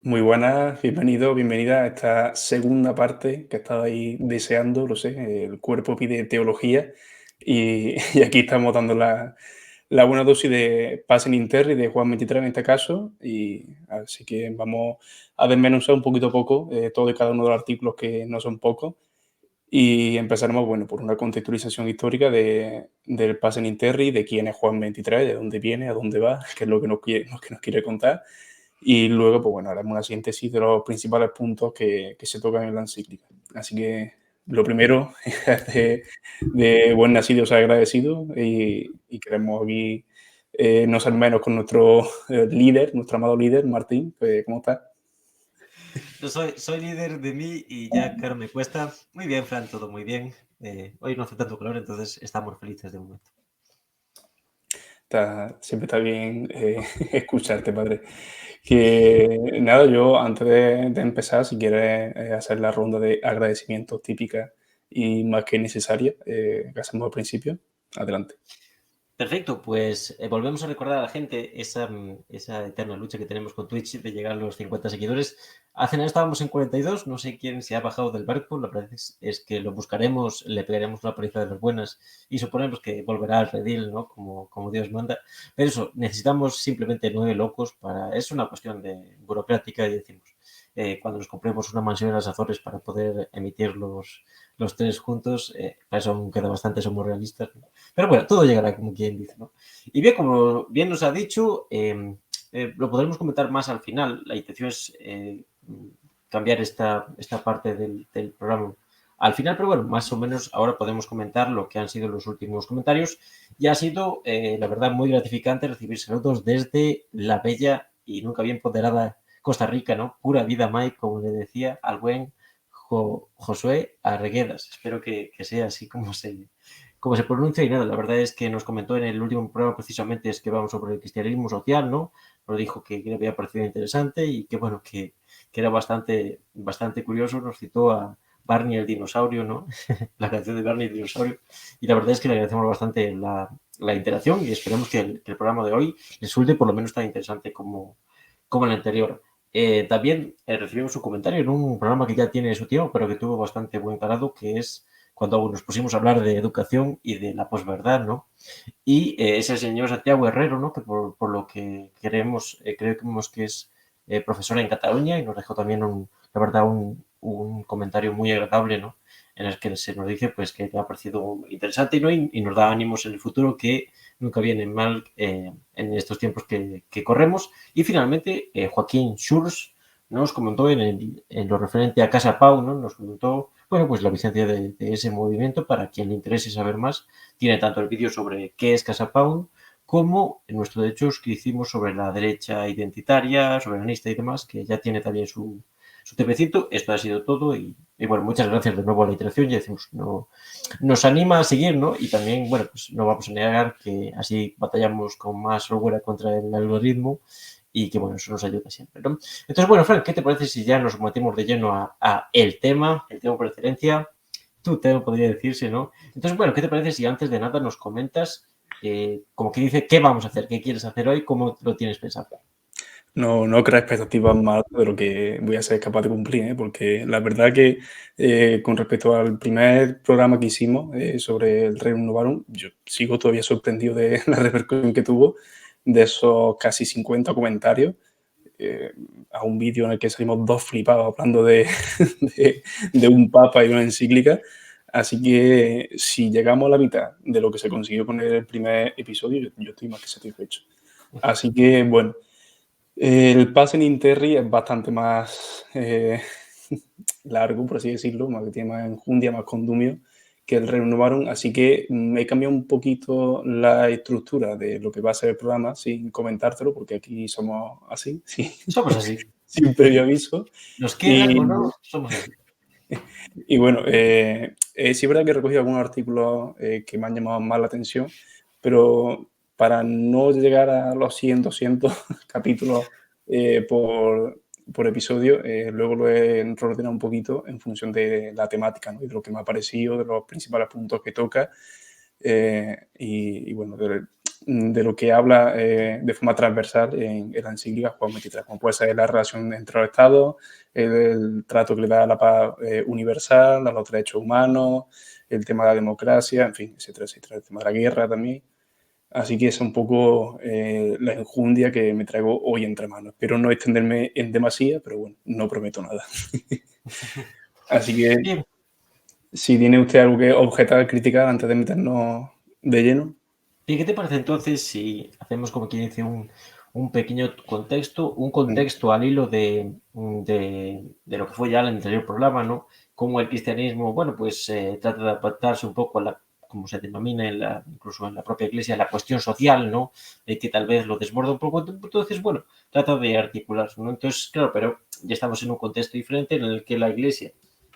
Muy buenas, bienvenido, bienvenida a esta segunda parte que estaba ahí deseando, lo sé, el cuerpo pide teología y, y aquí estamos dando la buena dosis de Passing in Terry de Juan 23 en este caso y así que vamos a desmenuzar un poquito a poco todo y cada uno de los artículos que no son pocos y empezaremos, bueno, por una contextualización histórica del Passing in Terry, de quién es Juan 23, de dónde viene, a dónde va, qué es lo que nos quiere contar y luego, pues bueno, haremos una síntesis de los principales puntos que se tocan en la encíclica. Así que lo primero es de buen nacido, o sea, agradecido y queremos aquí no ser menos con nuestro líder, nuestro amado líder, Martín. Pues, ¿cómo estás? Yo soy líder de mí y ya, claro, me cuesta. Muy bien, Fran, todo muy bien. Hoy no hace tanto calor, entonces estamos felices de momento. Siempre está bien escucharte, padre. Que nada, yo antes de empezar, si quieres hacer la ronda de agradecimientos típica y más que necesaria que hacemos al principio, adelante. Perfecto, pues volvemos a recordar a la gente esa eterna lucha que tenemos con Twitch de llegar a los 50 seguidores. Hace nada estábamos en 42, no sé quién se ha bajado del barco, la verdad es que lo buscaremos, le pegaremos una paliza de las buenas y suponemos que volverá al redil, ¿no? Como Dios manda. Pero eso, necesitamos simplemente 9 locos para... Es una cuestión de burocrática y decimos, cuando nos compremos una mansión en las Azores para poder emitir los tres juntos, para eso aún queda bastante, somos realistas, ¿no? Pero bueno, todo llegará, como quien dice, ¿no? Y bien, como bien nos ha dicho, lo podremos comentar más al final. La intención es cambiar esta parte del programa al final, pero bueno, más o menos ahora podemos comentar lo que han sido los últimos comentarios. Y ha sido, la verdad, muy gratificante recibir saludos desde la bella y nunca bien ponderada Costa Rica, ¿no? Pura vida, Mike, como le decía al buen Josué Arguedas. Espero que sea así como se pronuncia y nada, la verdad es que nos comentó en el último programa precisamente es que vamos sobre el cristianismo social, ¿no? Pero dijo que le había parecido interesante y que bueno, que era bastante curioso, nos citó a Barney el dinosaurio, ¿no? La canción de Barney el dinosaurio y la verdad es que le agradecemos bastante la interacción y esperemos que el programa de hoy resulte por lo menos tan interesante como el anterior. También recibimos su comentario en un programa que ya tiene su tiempo, pero que tuvo bastante buen calado, que es cuando nos pusimos a hablar de educación y de la posverdad, ¿no? Y es el señor Santiago Herrero, ¿no? Que por lo que creemos que es profesor en Cataluña y nos dejó también, la verdad, un comentario muy agradable, ¿no? En el que se nos dice pues, que le ha parecido interesante, ¿no? Y nos da ánimos en el futuro que nunca vienen mal en estos tiempos que corremos. Y finalmente, Joaquín Schurz nos comentó en lo referente a Casa Pau, ¿no? Nos comentó, bueno, pues la vigencia de ese movimiento para quien le interese saber más tiene tanto el vídeo sobre qué es Casa Pound como nuestros derechos que hicimos sobre la derecha identitaria, soberanista y demás, que ya tiene también su tepecito. Esto ha sido todo y bueno, muchas gracias de nuevo a la interacción. Ya decimos, no, nos anima a seguir, ¿no? Y también, bueno, pues no vamos a negar que así batallamos con más holgura contra el algoritmo y que, bueno, eso nos ayuda siempre, ¿no? Entonces, bueno, Frank, ¿qué te parece si ya nos metemos de lleno a el tema por excelencia? Tu tema podría decirse, ¿no? Entonces, bueno, ¿qué te parece si antes de nada nos comentas, como que dice, qué vamos a hacer, qué quieres hacer hoy, cómo lo tienes pensado? No, no creas expectativas más de lo que voy a ser capaz de cumplir, ¿eh? Porque la verdad que con respecto al primer programa que hicimos sobre el Reino Novarum, yo sigo todavía sorprendido de la repercusión que tuvo, de esos casi 50 comentarios, eh, a un vídeo en el que salimos dos flipados hablando de, de un papa y una encíclica. Así que si llegamos a la mitad de lo que se consiguió con el primer episodio, yo estoy más que satisfecho. Así que bueno. El pase en Interri es bastante más largo, por así decirlo, más que tiene más enjundia, más condumio que el Renovaron, así que he cambiado un poquito la estructura de lo que va a ser el programa sin comentártelo, porque aquí somos así, sí, Somos así. sin previo aviso. Nos quieran o Y, no, somos así. y bueno, sí es verdad que he recogido algunos artículos que me han llamado más la atención, pero para no llegar a los 100, 200 capítulos por episodio, luego lo he reordenado un poquito en función de la temática, ¿no? Y de lo que me ha parecido, de los principales puntos que toca. Y bueno, de lo que habla de forma transversal en la encíclica Juan XXIII, como puede ser la relación entre los estados, el trato que le da a la paz universal, a los derechos humanos, el tema de la democracia, en fin, etcétera, etcétera, el tema de la guerra también. Así que es un poco la enjundia que me traigo hoy entre manos. Espero no extenderme en demasía, pero bueno, no prometo nada. Así que, Bien. si tiene usted algo que objetar, criticar antes de meternos de lleno. ¿Y qué te parece entonces si hacemos como quien dice un pequeño contexto, un Mm, contexto al hilo de lo que fue ya el anterior programa, ¿no? Cómo el cristianismo, bueno, pues trata de adaptarse un poco a la, como se denomina incluso en la propia iglesia, la cuestión social, ¿no? De que tal vez lo desborda un poco. Entonces, bueno, trata de articularse, ¿no? Entonces, claro, pero ya estamos en un contexto diferente en el que la iglesia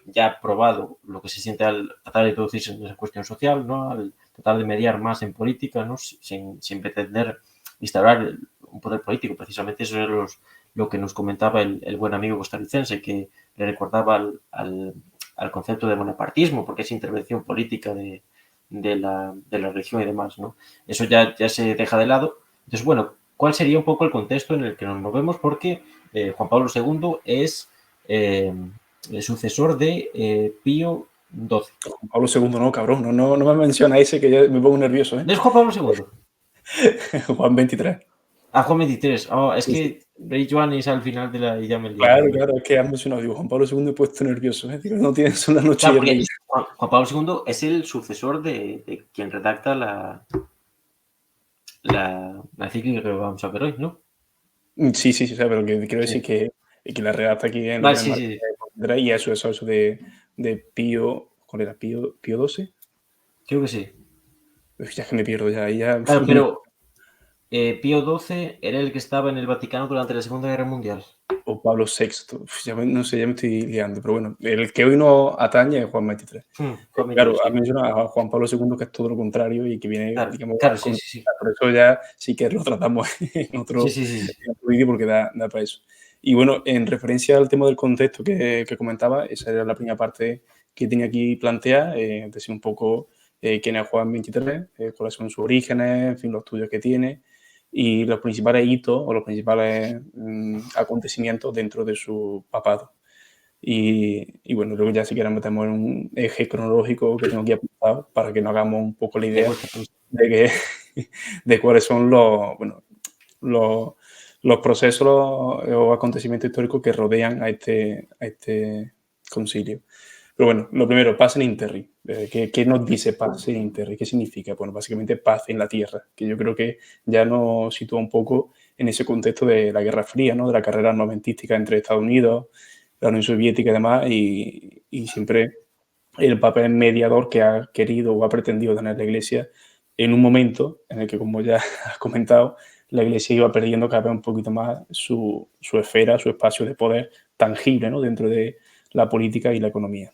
ya ha probado lo que se siente al tratar de introducirse en esa cuestión social, ¿no? Al tratar de mediar más en política, ¿no? Sin pretender instaurar un poder político. Precisamente eso es lo que nos comentaba el buen amigo costarricense, que le recordaba al concepto de bonapartismo, porque es intervención política de la religión y demás, ¿no? Eso ya se deja de lado. Entonces, bueno, ¿cuál sería un poco el contexto en el que nos movemos? Porque Juan Pablo II es el sucesor de Pío XII. Juan Pablo II, no, cabrón, no me menciona ese que ya me pongo nervioso, ¿eh? ¿No es Juan Pablo II? Juan 23. Ah, Juan XXIII. Oh, es Sí, sí. que Rey Joan es al final de la... y ya me he liado. Claro, claro, es que has mencionado, digo, Juan Pablo II he puesto nervioso, ¿eh? Digo, no tienes son la noche y Claro, el porque día. Juan Pablo II es el sucesor de quien redacta la encíclica que vamos a ver hoy, ¿no? Sí, o sea, pero que quiero decir Sí. que la redacta aquí en Vale, el sí, marco sí, sí. y eso de Pío, ¿cuál era? ¿Pío XII? Creo que sí. Uf, ya es que me pierdo ya, ahí ya Claro, pero Pío XII era el que estaba en el Vaticano durante la Segunda Guerra Mundial. o Pablo VI, uf, no sé, ya me estoy liando, pero bueno, el que hoy nos atañe es Juan XXIII. Juan XXIII, Claro, has sí. mencionado a Juan Pablo II, que es todo lo contrario y que viene, Claro, digamos, claro, a sí, con sí, sí. por eso ya sí que lo tratamos Sí, sí, sí, sí. en otro vídeo porque da para eso. Y bueno, en referencia al tema del contexto que comentaba, esa era la primera parte que tenía aquí planteada, decir un poco quién es Juan XXIII, cuáles son sus orígenes, en fin, los estudios que tiene y los principales hitos o los principales acontecimientos dentro de su papado. Y bueno, luego ya si quieres metemos en un eje cronológico que tengo aquí apuntado para que nos hagamos un poco la Me idea gusta, me gusta. de que de cuáles son los, los procesos o acontecimientos históricos que rodean a este concilio. Pero bueno, lo primero, paz en Interri. ¿Qué nos dice paz en Interri? ¿Qué significa? Bueno, básicamente paz en la tierra, que yo creo que ya nos sitúa un poco en ese contexto de la Guerra Fría, ¿no? De la carrera armamentística entre Estados Unidos, la Unión Soviética y demás, y siempre el papel mediador que ha querido o ha pretendido tener la Iglesia en un momento en el que, como ya has comentado, la Iglesia iba perdiendo cada vez un poquito más su esfera, su espacio de poder tangible, ¿no? Dentro de la política y la economía.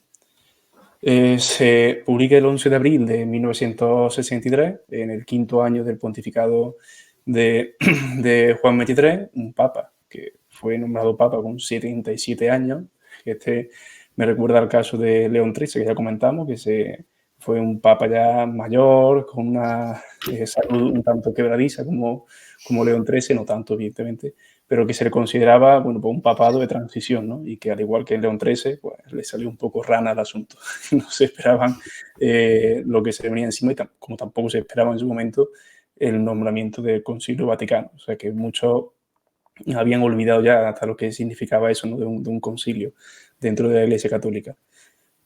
Se publica el 11 de abril de 1963, en el quinto año del pontificado de, de Juan XXIII, un papa que fue nombrado papa con 77 años. Este me recuerda al caso de León XIII, que ya comentamos, fue un papa ya mayor, con una salud un tanto quebradiza como León XIII, no tanto, evidentemente, pero que se le consideraba, bueno, pues un papado de transición, ¿no? Y que al igual que León XIII, pues le salió un poco rana al asunto. No se esperaban lo que se le venía encima y como tampoco se esperaba en su momento el nombramiento del Concilio Vaticano. O sea que muchos habían olvidado ya hasta lo que significaba eso, ¿no? De un concilio dentro de la Iglesia Católica.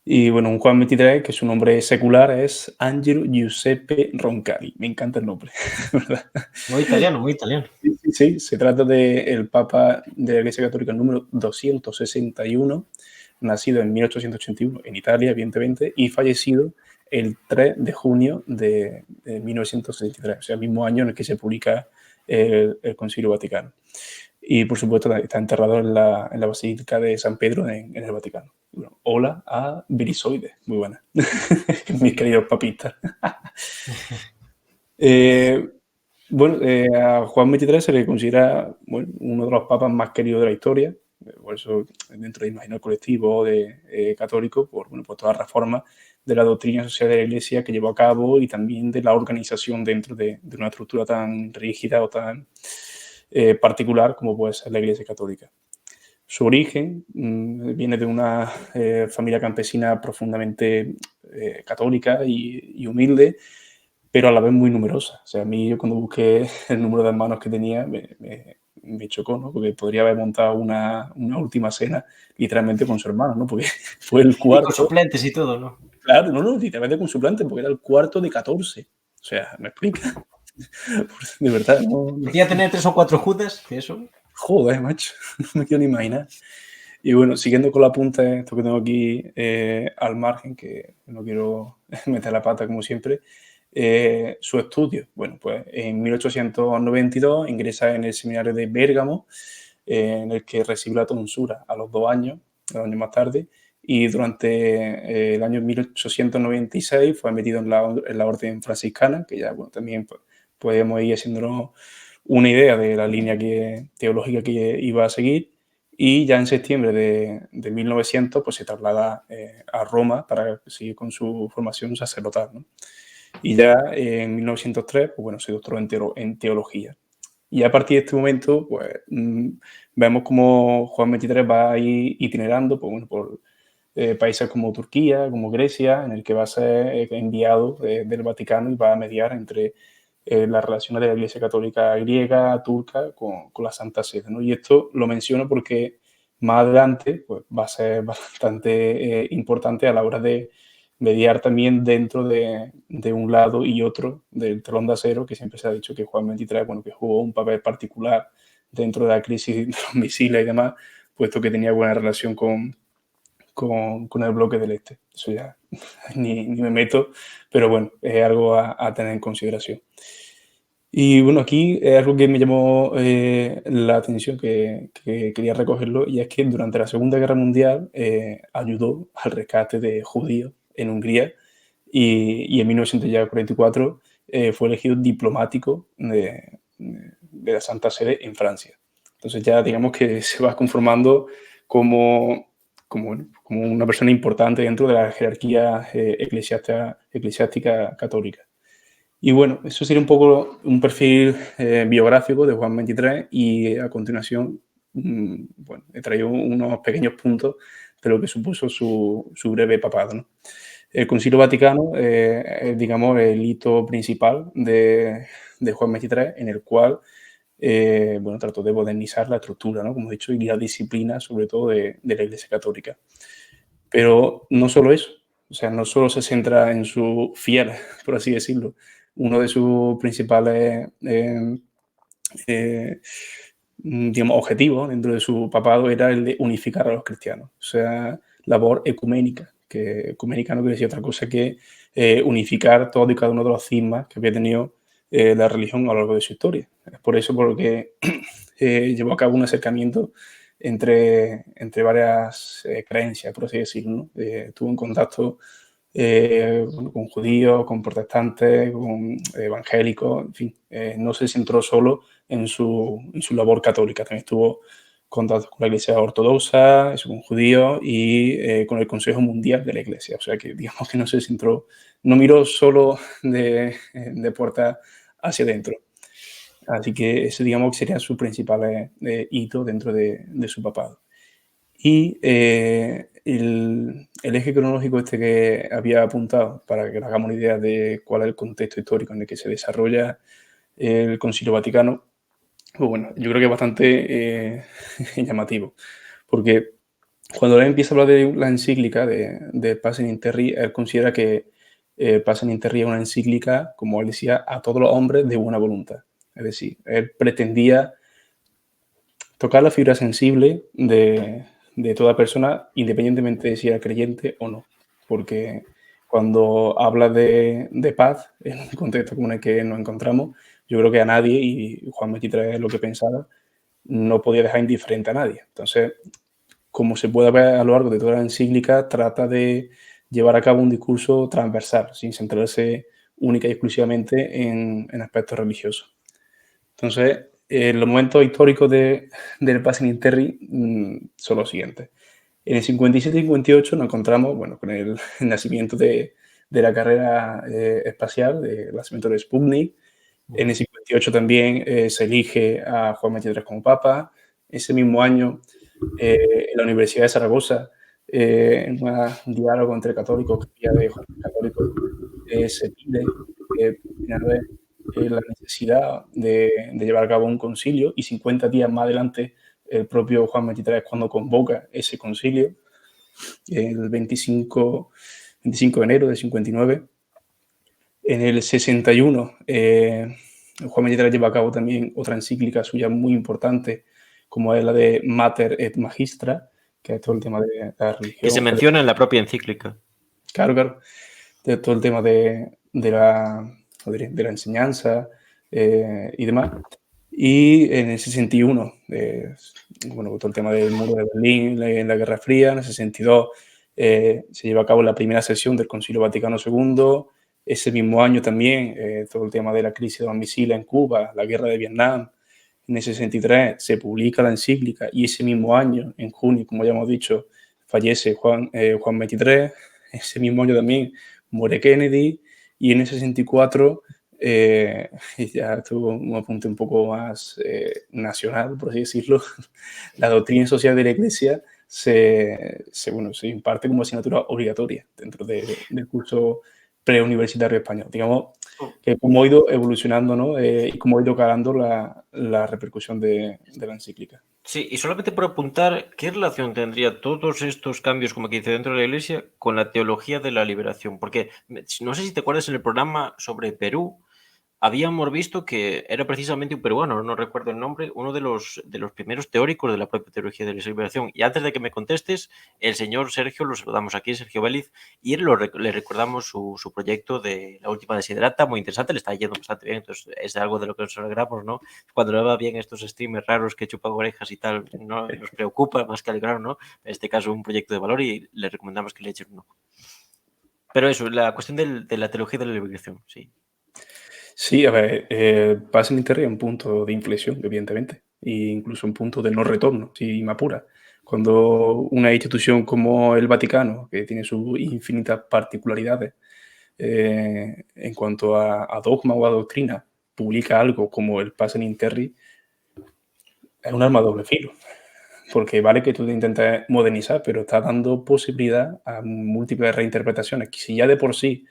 Y bueno, un Juan XXIII, que su nombre secular es Angelo Giuseppe Roncalli. Me encanta el nombre, ¿verdad? Muy italiano, muy italiano. Sí, se trata del Papa de la Iglesia Católica número 261, nacido en 1881 en Italia, evidentemente, y fallecido el 3 de junio de 1963, o sea, el mismo año en el que se publica el Concilio Vaticano. Y por supuesto está enterrado en la Basílica de San Pedro en el Vaticano. Bueno, hola a Virisoides, muy buena, mis queridos papistas. Eh, bueno, a Juan XXIII se le considera bueno, uno de los papas más queridos de la historia. por eso dentro del imaginario colectivo católico, por toda la reforma de la doctrina social de la Iglesia que llevó a cabo y también de la organización dentro de una estructura tan rígida o tan particular como puede ser la Iglesia católica. Su origen viene de una familia campesina profundamente católica y humilde, pero a la vez muy numerosa. O sea, a mí yo cuando busqué el número de hermanos que tenía me chocó, ¿no? Porque podría haber montado una última cena literalmente con su hermano, ¿no? Porque fue el Y con cuarto. suplentes y todo, ¿no? Claro, no, literalmente con suplente, porque era el cuarto de 14. O sea, ¿me explica? De verdad, no. Podía tener 3 o 4 Judas, que eso. Joder, macho, no me quiero ni imaginar. Y bueno, siguiendo con la punta, esto que tengo aquí al margen, que no quiero meter la pata como siempre, su estudio. Bueno, pues en 1892 ingresa en el seminario de Bérgamo, en el que recibe la tonsura a los 2 años, 2 años más tarde, y durante el año 1896 fue metido en la orden franciscana, que ya bueno, también pues, podemos ir haciéndonos una idea de la línea teológica que iba a seguir. Y ya en septiembre de 1900 pues, se traslada a Roma para seguir con su formación sacerdotal, ¿no? Y ya en 1903 pues, bueno, se doctoró en teología. Y a partir de este momento pues, vemos como Juan XXIII va a ir itinerando pues, bueno, por países como Turquía, como Grecia, en el que va a ser enviado del Vaticano y va a mediar entre las relaciones de la Iglesia Católica griega, turca, con la Santa Sede, ¿no? Y esto lo menciono porque más adelante pues, va a ser bastante importante a la hora de mediar también dentro de un lado y otro del telón de acero, que siempre se ha dicho que Juan XXIII, bueno, que jugó un papel particular dentro de la crisis de los misiles y demás, puesto que tenía buena relación con el bloque del este. Eso ya ni me meto, pero bueno, es algo a tener en consideración. Y bueno, aquí es algo que me llamó la atención, que quería recogerlo, y es que durante la Segunda Guerra Mundial ayudó al rescate de judíos en Hungría y en 1944 fue elegido diplomático de la Santa Sede en Francia. Entonces ya digamos que se va conformando como una persona importante dentro de la jerarquía eclesiástica católica. Y bueno, eso sería un poco un perfil biográfico de Juan XXIII y a continuación, bueno, he traído unos pequeños puntos de lo que supuso su breve papado, ¿no? El Concilio Vaticano es, digamos, el hito principal de Juan XXIII, en el cual, bueno, trató de modernizar la estructura, ¿no? Como he dicho, y la disciplina, sobre todo, de la Iglesia Católica. Pero no solo eso, o sea, no solo se centra en sus fieles, por así decirlo. Uno de sus principales digamos, objetivos dentro de su papado era el de unificar a los cristianos, o sea, labor ecuménica, que ecuménica no quiere decir otra cosa que unificar todos y cada uno de los cismas que había tenido la religión a lo largo de su historia. Es por eso por lo que llevó a cabo un acercamiento entre varias creencias, por así decirlo, ¿no? Estuvo en contacto bueno, con judíos, con protestantes, con evangélicos, en fin, no se centró solo en su labor católica, también estuvo en contacto con la Iglesia Ortodoxa, eso, con judíos y con el Consejo Mundial de la Iglesia, o sea que digamos que no se centró, no miró solo de puerta hacia adentro. Así que ese, digamos, que serían sus principales hitos dentro de su papado. Y el eje cronológico este que había apuntado, para que nos hagamos una idea de cuál es el contexto histórico en el que se desarrolla el Concilio Vaticano, pues bueno, yo creo que es bastante llamativo, porque cuando él empieza a hablar de la encíclica de Pacem in Terris, él considera que Pacem in Terris es una encíclica, como él decía, a todos los hombres de buena voluntad. Es decir, él pretendía tocar la fibra sensible de toda persona, independientemente de si era creyente o no. Porque cuando habla de paz, en un contexto como en el que nos encontramos, yo creo que a nadie, y Juan XXIII es lo que pensaba, no podía dejar indiferente a nadie. Entonces, como se puede ver a lo largo de toda la encíclica, trata de llevar a cabo un discurso transversal, sin centrarse única y exclusivamente en aspectos religiosos. Entonces, Los momentos históricos del Passing in Terri son los siguientes. En el 57 y 58 nos encontramos, bueno, con el nacimiento de la carrera espacial, el nacimiento de Sputnik. En el 58 también se elige a Juan XXIII como papa. Ese mismo año, en la Universidad de Zaragoza, en un diálogo entre católicos, que había de jóvenes católicos, se pide por primera vez la necesidad de llevar a cabo un concilio, y 50 días más adelante el propio Juan XXIII es cuando convoca ese concilio, el 25 de enero del 59. En el 61, Juan XXIII lleva a cabo también otra encíclica suya muy importante, como es la de Mater et Magistra, que es todo el tema de la religión. Que se menciona en la propia encíclica. Claro. De todo el tema de la enseñanza y demás. Y en el 61, bueno, todo el tema del muro de Berlín, la Guerra Fría. En el 62 se lleva a cabo la primera sesión del Concilio Vaticano II. Ese mismo año también todo el tema de la crisis de los misiles en Cuba, la guerra de Vietnam. En el 63 se publica la encíclica, y ese mismo año, en junio, como ya hemos dicho, fallece Juan XXIII. Ese mismo año también muere Kennedy, y en el 64, ya tuvo un apunte un poco más nacional, por así decirlo, la doctrina social de la Iglesia se imparte como asignatura obligatoria dentro del curso preuniversitario español. Digamos que cómo ha ido evolucionando, ¿no? Y cómo ha ido calando la repercusión de la encíclica. Sí, y solamente por apuntar, ¿qué relación tendría todos estos cambios, como que dice, dentro de la Iglesia con la teología de la liberación? Porque no sé si te acuerdas, en el programa sobre Perú, habíamos visto que era precisamente un peruano, no recuerdo el nombre, uno de los primeros teóricos de la propia teología de la liberación. Y antes de que me contestes, el señor Sergio, lo saludamos aquí, Sergio Vélez, y él le recordamos su proyecto de La Última Desiderata, muy interesante, le está yendo bastante bien, entonces es algo de lo que nos alegramos, ¿no? Cuando le va bien estos streamers raros que chupan orejas y tal, no nos preocupa más que alegrarnos, ¿no? En este caso, un proyecto de valor, y le recomendamos que le echen un ojo. Pero eso, la cuestión de la teología de la liberación, sí. Sí, a ver, Passing in Terri es un punto de inflexión, evidentemente, e incluso un punto de no retorno, si me apura. Cuando una institución como el Vaticano, que tiene sus infinitas particularidades en cuanto a dogma o a doctrina, publica algo como el Passing in Terri, es un arma de doble filo. Porque vale que tú te intentes modernizar, pero está dando posibilidad a múltiples reinterpretaciones, que si ya de por sí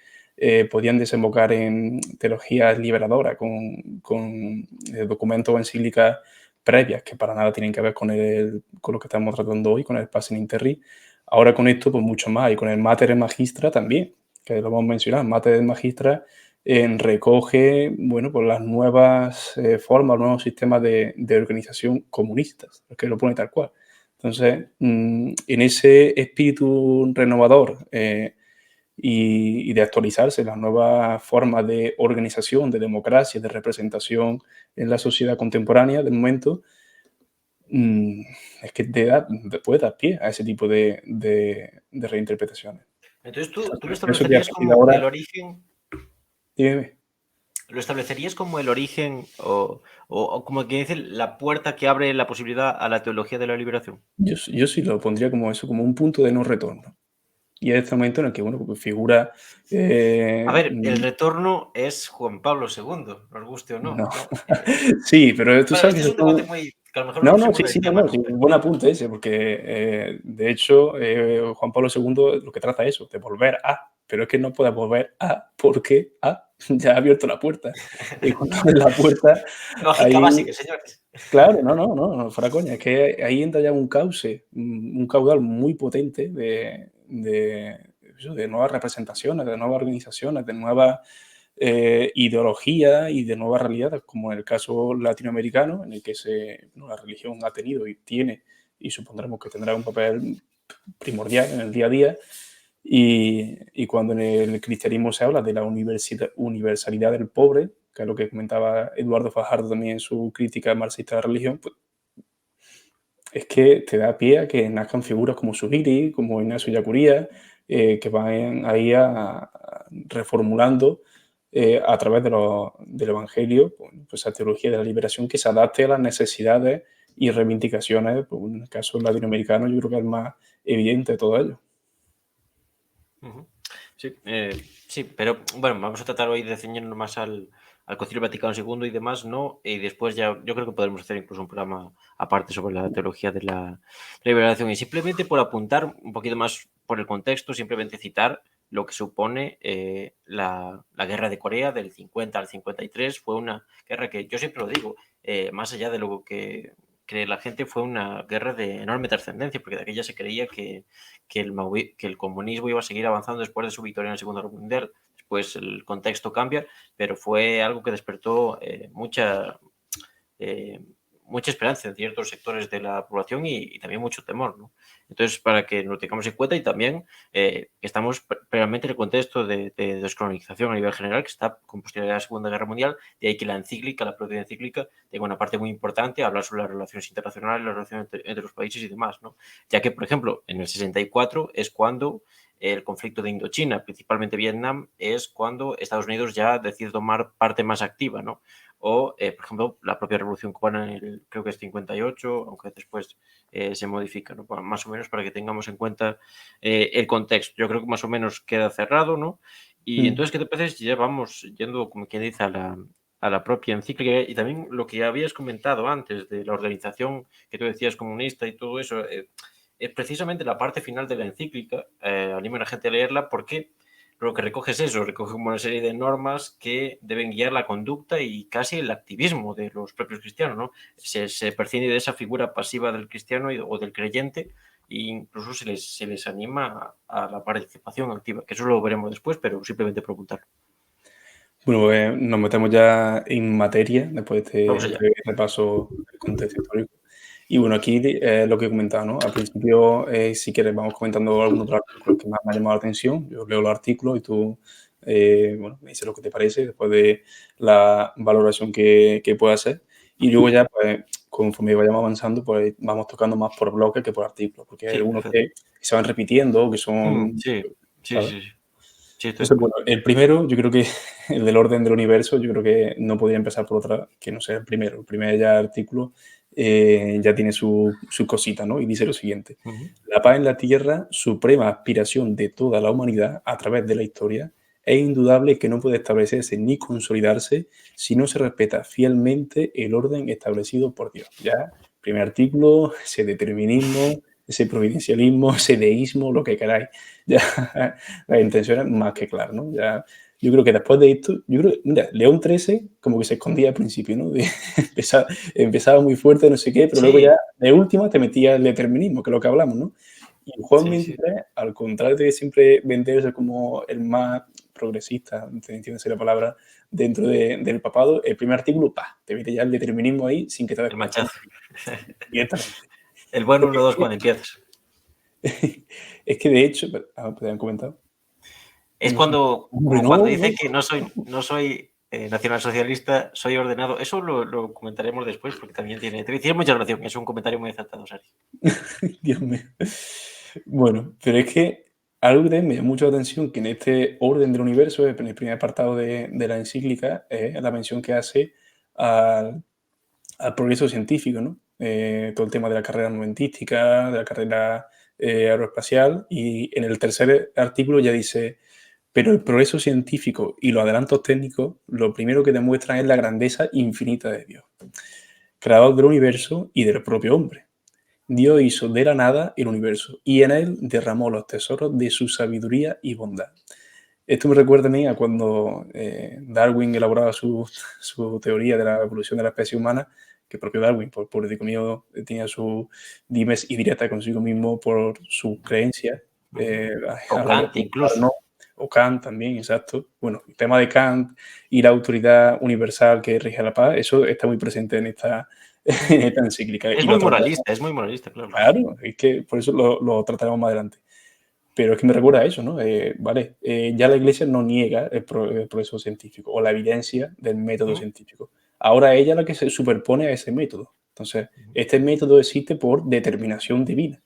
podían desembocar en teologías liberadoras, con documentos o encíclicas previas que para nada tienen que ver con lo que estamos tratando hoy, con el Passing in Terri. Ahora con esto, pues mucho más, y con el Mater et Magistra también, que lo hemos mencionado. Mater et Magistra recoge, bueno, pues las nuevas formas, los nuevos sistemas de organización comunistas, que lo pone tal cual. Entonces, en ese espíritu renovador y de actualizarse, las nuevas formas de organización, de democracia, de representación en la sociedad contemporánea del momento, es que te puede dar pie a ese tipo de reinterpretaciones. Entonces, ¿tú lo Por eso que a establecerías partir de como ahora, el origen? dime. ¿Lo establecerías como el origen o como que dice la puerta que abre la posibilidad a la teología de la liberación? Yo sí lo pondría como eso, como un punto de no retorno. Y es este momento en el que, bueno, pues figura... A ver, el retorno es Juan Pablo II, nos guste o no, no. ¿no? Sí, pero tú Bueno, sabes este que es eso un debate son... muy, que a lo mejor lo No, no, pusimos sí, del sí, no, tema, no, ¿no? sí, un buen apunte ese, porque de hecho Juan Pablo II lo que trata es eso, de volver a, pero es que no puedes volver a porque ya ha abierto la puerta. Y cuando abres la puerta, Lógica ahí, básica, señores. claro, no, fuera coña, es que ahí entra ya un cauce, un caudal muy potente de nuevas representaciones, de nuevas organizaciones, de nuevas ideologías y de nuevas realidades, como en el caso latinoamericano, en el que la religión ha tenido y tiene, y supondremos que tendrá un papel primordial en el día a día. Y cuando en el cristianismo se habla de la universalidad del pobre, que es lo que comentaba Eduardo Fajardo también en su crítica marxista de la religión, pues es que te da pie a que nazcan figuras como Zubiri, como Ignacio Ellacuría, que van ahí reformulando a través del Evangelio, pues esa teología de la liberación que se adapte a las necesidades y reivindicaciones, pues, en el caso latinoamericano yo creo que es el más evidente de todo ello. Sí, sí, pero bueno, vamos a tratar hoy de ceñirnos más al Concilio Vaticano II y demás, ¿no? Y después ya, yo creo que podremos hacer incluso un programa aparte sobre la teología de la liberación. Y simplemente por apuntar un poquito más por el contexto, simplemente citar lo que supone la guerra de Corea del 50 al 53. Fue una guerra que, yo siempre lo digo, más allá de lo que cree la gente, fue una guerra de enorme trascendencia, porque de aquella se creía que el comunismo iba a seguir avanzando después de su victoria en la Segunda Guerra Mundial. Después el contexto cambia, pero fue algo que despertó eh, mucha esperanza en ciertos sectores de la población y también mucho temor, ¿no? Entonces, para que lo tengamos en cuenta y también estamos realmente en el contexto de descolonización a nivel general que está con posterioridad a la Segunda Guerra Mundial, de ahí que la encíclica, la propia encíclica, tenga una parte muy importante, hablar sobre las relaciones internacionales, las relaciones entre los países y demás, ¿no? Ya que, por ejemplo, en el 64 es cuando el conflicto de Indochina, principalmente Vietnam, es cuando Estados Unidos ya decide tomar parte más activa, ¿no? O, por ejemplo, la propia Revolución Cubana en el, creo que es 58, aunque después se modifica, ¿no? Más o menos para que tengamos en cuenta el contexto. Yo creo que más o menos queda cerrado, ¿no? Y Mm. entonces, ¿qué te parece si ya vamos yendo, como quien dice, a la propia encíclica? Y también lo que habías comentado antes de la organización que tú decías comunista y todo eso, es precisamente la parte final de la encíclica, animo a la gente a leerla porque lo que recoge es eso, recoge una serie de normas que deben guiar la conducta y casi el activismo de los propios cristianos, ¿no? Se percibe de esa figura pasiva del cristiano o del creyente e incluso se les anima a la participación activa, que eso lo veremos después, pero simplemente preguntar. Bueno, pues nos metemos ya en materia después de Vamos este allá. breve repaso del contexto histórico. Y bueno, aquí lo que he comentado, ¿no? Al principio, si quieres, vamos comentando algunos de los artículos que más me han llamado la atención. Yo leo los artículos y tú, bueno, me dices lo que te parece después de la valoración que pueda hacer. Y luego ya, pues, conforme vayamos avanzando, pues vamos tocando más por bloques que por artículos, porque hay Sí, algunos perfecto. que se van repitiendo, que son, Sí, sí, ¿sabes? sí, sí. Sí, estoy de Entonces, acuerdo. bueno, el primero, yo creo que el del orden del universo, yo creo que no podía empezar por otra que no sea el primero. El primer ya artículo ya tiene su cosita, ¿no? Y dice lo siguiente: Ujú. la paz en la tierra, suprema aspiración de toda la humanidad a través de la historia, es indudable que no puede establecerse ni consolidarse si no se respeta fielmente el orden establecido por Dios. Ya, primer artículo, ese determinismo, ese providencialismo, ese deísmo, lo que queráis. Ya, las intenciones más que claras, ¿no? Ya, yo creo que después de esto, yo creo, mira, León XIII como que se escondía al principio, ¿no? Empezaba muy fuerte, no sé qué, pero luego ya Sí, de última te metía el determinismo, que es lo que hablamos, ¿no? Y Juan sí, sí. 23, al contrario de siempre venderse como el más progresista, entiéndase la palabra, dentro del papado, el primer artículo, pa, te mete ya el determinismo ahí sin que te des El cuenta, ¿no? machazo. Directamente. El buen Porque 1-2 cuando empiezas. es que de hecho, te han comentado. Es No sé. cuando, Hombre, como no, cuando no. dice que no soy nacionalsocialista, soy ordenado. Eso lo comentaremos después porque también tiene mucha relación. Es un comentario muy acertado, Sari. Dios mío. Bueno, pero es que algo que también me llama mucho la atención, que en este orden del universo, en el primer apartado de la encíclica, es la mención que hace al, al progreso científico, ¿no? Todo el tema de la carrera armamentística, de la carrera aeroespacial, y en el tercer artículo ya dice, pero el progreso científico y los adelantos técnicos, lo primero que demuestran es la grandeza infinita de Dios, creador del universo y del propio hombre. Dios hizo de la nada el universo y en él derramó los tesoros de su sabiduría y bondad. Esto me recuerda a mí a cuando Darwin elaboraba su teoría de la evolución de la especie humana, que el propio Darwin, por político mío, tenía sus dimes y diretas consigo mismo por sus creencias Ujú. O a la hora Kant de incluso. pensar, ¿no? O Kant también, exacto. Bueno, el tema de Kant y la autoridad universal que rige la paz, eso está muy presente en esta, en esta encíclica. Y lo tratamos. Es muy moralista, claro. Claro, es que por eso lo trataremos más adelante. Pero es que me recuerda a eso, ¿no? Vale, ya la Iglesia no niega el progreso científico o la evidencia del método Ujú, científico. Ahora ella es la que se superpone a ese método. Entonces, ujú, este método existe por determinación divina.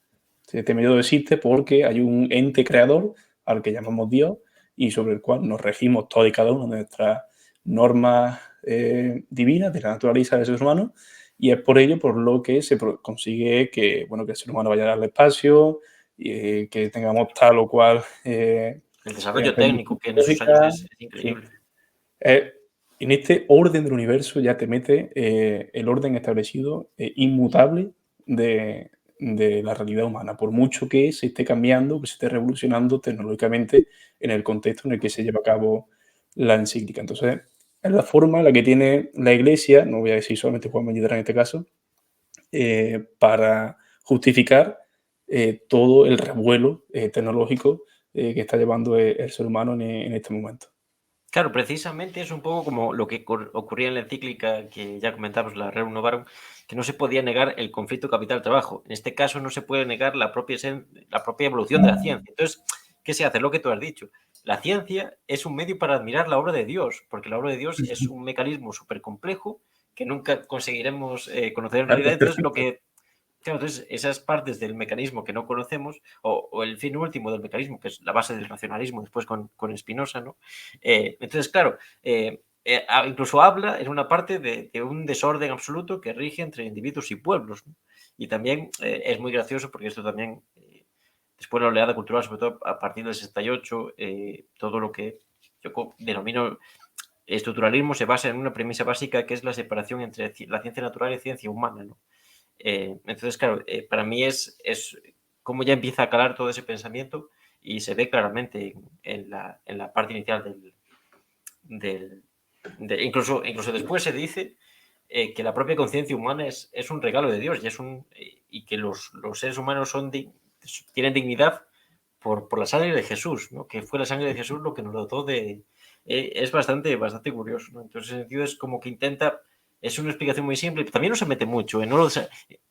Este método existe porque hay un ente creador al que llamamos Dios y sobre el cual nos regimos todas y cada una de nuestras normas divinas de la naturaleza del ser humano, y es por ello por lo que se consigue que, bueno, que el ser humano vaya al espacio, que tengamos tal o cual El desarrollo rendición técnico que en esos años tecnológica. es Sí. increíble. En este orden del universo ya te mete el orden establecido, inmutable de la realidad humana, por mucho que se esté cambiando, que se esté revolucionando tecnológicamente en el contexto en el que se lleva a cabo la encíclica. Entonces, es la forma en la que tiene la Iglesia, no voy a decir solamente Juan Mañedra en este caso, para justificar todo el revuelo tecnológico que está llevando el ser humano en este momento. Claro, precisamente es un poco como lo que ocurría en la encíclica que ya comentamos, la Rerum Novarum, que no se podía negar el conflicto capital-trabajo. En este caso no se puede negar la propia evolución de la ciencia. Entonces, ¿qué se hace? Lo que tú has dicho. La ciencia es un medio para admirar la obra de Dios, porque la obra de Dios es un mecanismo súper complejo que nunca conseguiremos conocer en Claro, realidad. es Entonces, perfecto. claro, entonces esas partes del mecanismo que no conocemos, o el fin último del mecanismo, que es la base del racionalismo después con Spinoza, ¿no? Entonces, claro, incluso habla en una parte de un desorden absoluto que rige entre individuos y pueblos, ¿no? Y también es muy gracioso porque esto también, después de la oleada cultural, sobre todo a partir del 68, todo lo que yo denomino estructuralismo se basa en una premisa básica que es la separación entre la ciencia natural y ciencia humana, ¿no? Entonces, claro, para mí es cómo ya empieza a calar todo ese pensamiento y se ve claramente en la parte inicial del incluso después se dice que la propia conciencia humana es un regalo de Dios y que los seres humanos tienen dignidad por la sangre de Jesús, ¿no? Que fue la sangre de Jesús lo que nos dotó de... es bastante curioso, ¿no? Entonces, en ese sentido, es como que intenta... Es una explicación muy simple, pero también no se mete mucho.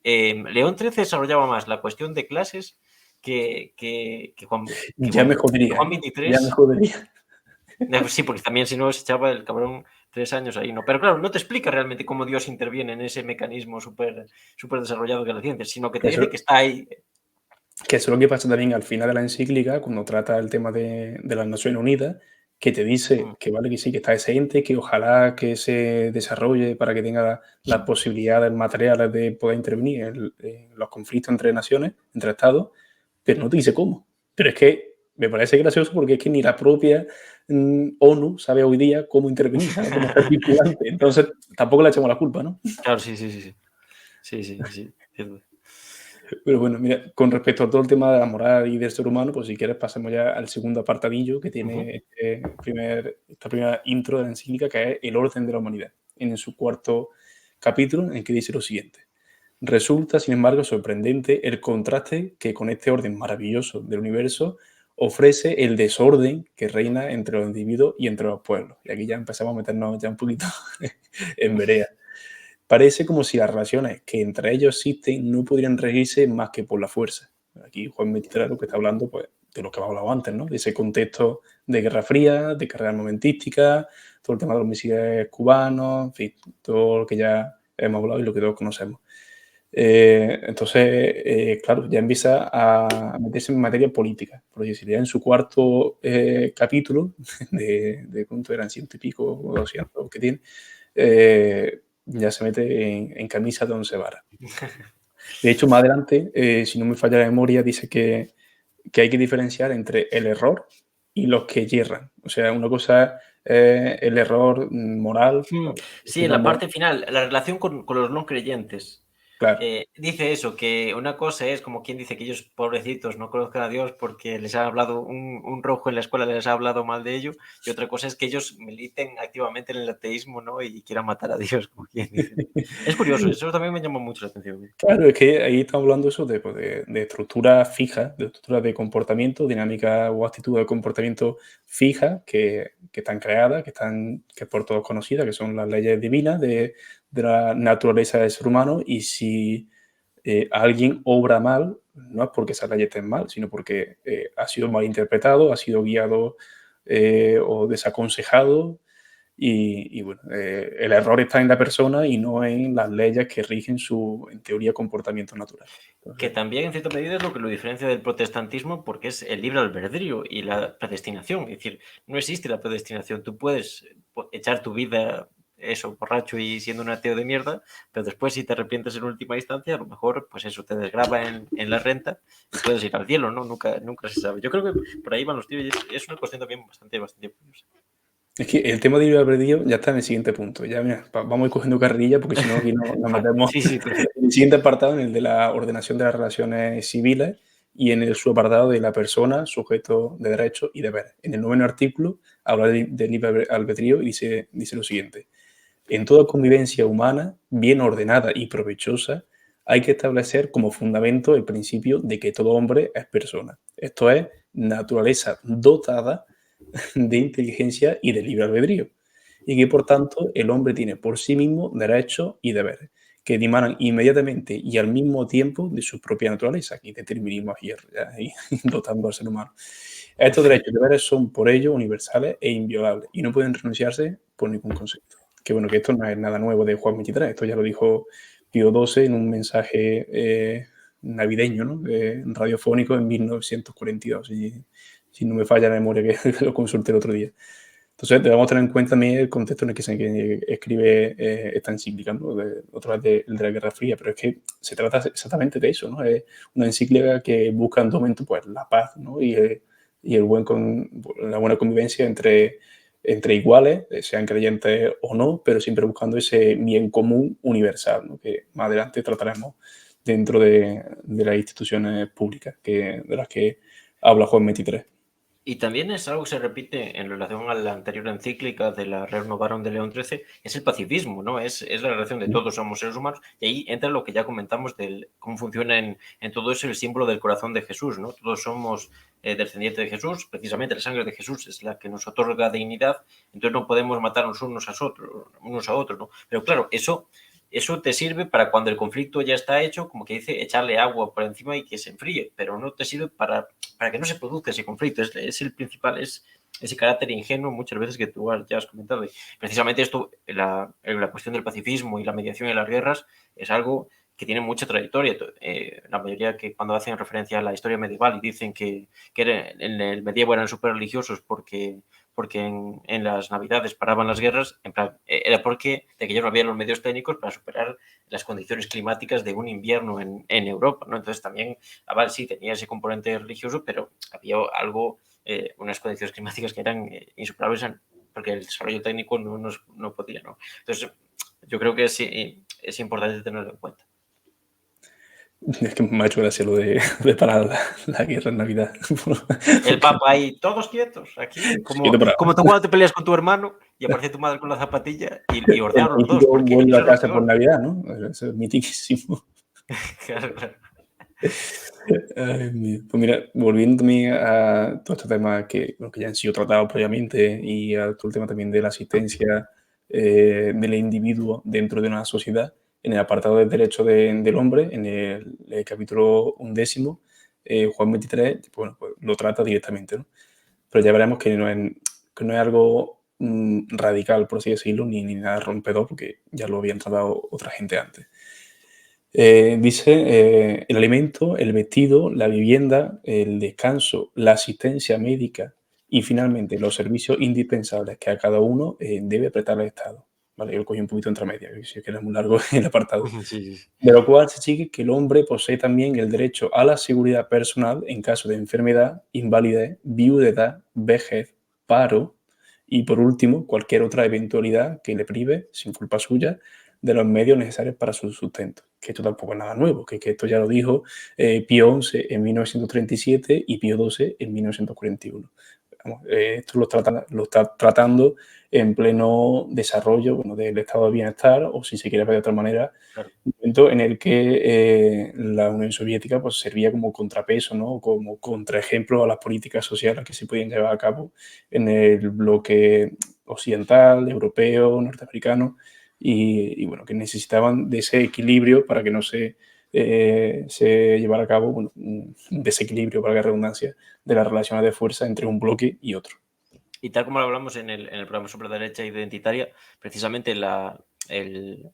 León XIII desarrollaba más la cuestión de clases que Ya me jodería, Juan ¿eh? Ya me 23. jodería. Sí, porque también si no se echaba el cabrón 3 años ahí, ¿no? Pero claro, no te explica realmente cómo Dios interviene en ese mecanismo súper desarrollado que es la ciencia, sino que te Que eso, dice que está ahí. que eso es lo que pasa también al final de la encíclica, cuando trata el tema de las Naciones Unidas, que te dice que vale, que sí, que está ese ente, que ojalá que se desarrolle para que tenga las posibilidades materiales de poder intervenir en los conflictos entre naciones, entre estados, pero no te dice cómo. Pero es que me parece gracioso porque es que ni la propia ONU sabe hoy día cómo intervenir, ¿sabes? Cómo ser vinculante. Entonces, tampoco le echamos la culpa, ¿no? Claro, sí, sí, sí, sí. Sí, sí, sí, cierto. Pero bueno, mira, con respecto a todo el tema de la moral y del ser humano, pues si quieres pasemos ya al segundo apartadillo que Ujú. tiene esta primera intro de la encíclica, que es el orden de la humanidad, en su cuarto capítulo, en que dice lo siguiente. Resulta, sin embargo, sorprendente el contraste que con este orden maravilloso del universo ofrece el desorden que reina entre los individuos y entre los pueblos. Y aquí ya empezamos a meternos ya un poquito en vereda. Parece como si las relaciones que entre ellos existen no podrían regirse más que por la fuerza. Aquí Juan Mitre lo que está hablando, pues, de lo que hemos hablado antes, ¿no? De ese contexto de Guerra Fría, de carrera armamentística, todo el tema de los misiles cubanos, en fin, todo lo que ya hemos hablado y lo que todos conocemos. Entonces, claro, ya empieza a meterse en materia política, por decir, ya en su cuarto capítulo, de cuánto eran, ciento y pico o 200 que tiene, ya se mete en camisa de once varas. De hecho, más adelante, si no me falla la memoria, dice que hay que diferenciar entre el error y los que yerran. O sea, una cosa es el error moral, o Sí, en la digamos, parte final, la relación con los no creyentes. claro. Dice eso, que una cosa es como quien dice que ellos, pobrecitos, no conozcan a Dios porque les ha hablado un rojo en la escuela, les ha hablado mal de ello, y otra cosa es que ellos militen activamente en el ateísmo, ¿no? Y quieran matar a Dios, como quien dice, ¿no? Es curioso, eso también me llamó mucho la atención. Claro, es que ahí estamos hablando eso de, pues, de estructuras fijas, de estructuras de comportamiento, dinámica o actitud de comportamiento fijas que están creadas, que es por todos conocidas, que son las leyes divinas de la naturaleza del ser humano. Y si alguien obra mal, no es porque esas leyes estén mal, sino porque ha sido mal interpretado, ha sido guiado o desaconsejado, Y bueno, el error está en la persona y no en las leyes que rigen su, en teoría, comportamiento natural. Que Entonces, también en cierta medida es lo que lo diferencia del protestantismo porque es el libre albedrío y la predestinación. Es decir, no existe la predestinación. Tú puedes echar tu vida eso, borracho y siendo un ateo de mierda, pero después si te arrepientes en última instancia, a lo mejor pues eso te desgrava en la renta y puedes ir al cielo, ¿no? Nunca se sabe. Yo creo que por ahí van los tiros y es una cuestión también bastante curiosa. es que el tema de libre albedrío ya está en el siguiente punto. Ya, mira, vamos a ir cogiendo carrilla porque si no aquí nos Vale, metemos sí, sí, perfecto. en el siguiente apartado, en el de la ordenación de las relaciones civiles y en el subapartado de la persona, sujeto de derechos y deberes. En el noveno artículo habla de libre albedrío y dice lo siguiente. En toda convivencia humana, bien ordenada y provechosa, hay que establecer como fundamento el principio de que todo hombre es persona. Esto es, naturaleza dotada de inteligencia y de libre albedrío, y que por tanto el hombre tiene por sí mismo derechos y deberes, que dimanan inmediatamente y al mismo tiempo de su propia naturaleza. Aquí determinismo a hierro, ya, ahí, dotando al ser humano. Estos derechos y deberes son por ello universales e inviolables y no pueden renunciarse por ningún concepto. Que bueno, que esto no es nada nuevo de Juan 23, esto ya lo dijo Pío XII en un mensaje navideño, ¿no? Radiofónico en 1942, si no me falla la memoria, que lo consulté el otro día. Entonces, debemos tener en cuenta también el contexto en el que se escribe esta encíclica, ¿no? Otra vez de la Guerra Fría, pero es que se trata exactamente de eso, ¿no? Es una encíclica que busca en todo momento pues, la paz, ¿no? Y la buena convivencia entre iguales, sean creyentes o no, pero siempre buscando ese bien común universal, ¿no? Que más adelante trataremos dentro de las instituciones públicas de las que habla Juan 23. Y también es algo que se repite en relación a la anterior encíclica de la Rerum Novarum de León XIII, es el pacifismo, ¿no? Es la relación de todos somos seres humanos, y ahí entra lo que ya comentamos de cómo funciona en todo eso el símbolo del corazón de Jesús, ¿no? Todos somos descendientes de Jesús, precisamente la sangre de Jesús es la que nos otorga dignidad, entonces no podemos matarnos unos a otros, ¿no? Pero claro, eso te sirve para cuando el conflicto ya está hecho, como que dice, echarle agua por encima y que se enfríe, pero no te sirve para que no se produzca ese conflicto. Es el principal, es ese carácter ingenuo muchas veces que tú ya has comentado. Y precisamente esto, la cuestión del pacifismo y la mediación en las guerras es algo que tiene mucha trayectoria. La mayoría que cuando hacen referencia a la historia medieval y dicen que en el medievo eran súper religiosos porque en las navidades paraban las guerras, en plan, era porque de que ellos no habían los medios técnicos para superar las condiciones climáticas de un invierno en Europa, ¿no? Entonces también, vale, sí, tenía ese componente religioso, pero había algo, unas condiciones climáticas que eran insuperables porque el desarrollo técnico no podía, ¿no? Entonces, yo creo que es importante tenerlo en cuenta. Es que me ha hecho gracia lo de parar la guerra en Navidad. El Papa ahí, todos quietos, aquí, Quieto para como tú cuando te peleas con tu hermano y aparece tu madre con la zapatilla y el ordenan los dos, mítico porque vuelve eso a es lo casa por peor. Navidad, ¿no? Eso es mitiquísimo. Claro, claro. Ay, mío. Pues mira, volviendo también a todo este tema bueno, que ya han sido tratados previamente y a todo el tema también de la asistencia del individuo dentro de una sociedad, en el apartado del derecho del hombre, en el capítulo 11, Juan 23, bueno, pues lo trata directamente, ¿no? Pero ya veremos que no es algo radical, por así decirlo, ni nada rompedor, porque ya lo habían tratado otra gente antes. Dice el alimento, el vestido, la vivienda, el descanso, la asistencia médica y finalmente los servicios indispensables que a cada uno debe prestar el Estado. Vale, yo lo cogí un poquito entre medias, si es que era muy largo el apartado. Sí, sí, sí. De lo cual se sigue que el hombre posee también el derecho a la seguridad personal en caso de enfermedad, invalidez, viudedad, vejez, paro y, por último, cualquier otra eventualidad que le prive, sin culpa suya, de los medios necesarios para su sustento. Que esto tampoco es nada nuevo, que esto ya lo dijo Pío XI en 1937 y Pío XII en 1941. Vamos, esto lo está tratando en pleno desarrollo, bueno, del estado de bienestar, o si se quiere ver de otra manera, Claro. un momento en el que la Unión Soviética pues, servía como contrapeso, ¿no? Como contraejemplo a las políticas sociales que se podían llevar a cabo en el bloque occidental, europeo, norteamericano, bueno, que necesitaban de ese equilibrio para que no se llevara a cabo bueno, un desequilibrio, para la redundancia, de las relaciones de fuerza entre un bloque y otro. Y tal como lo hablamos en el programa sobre la derecha identitaria, precisamente el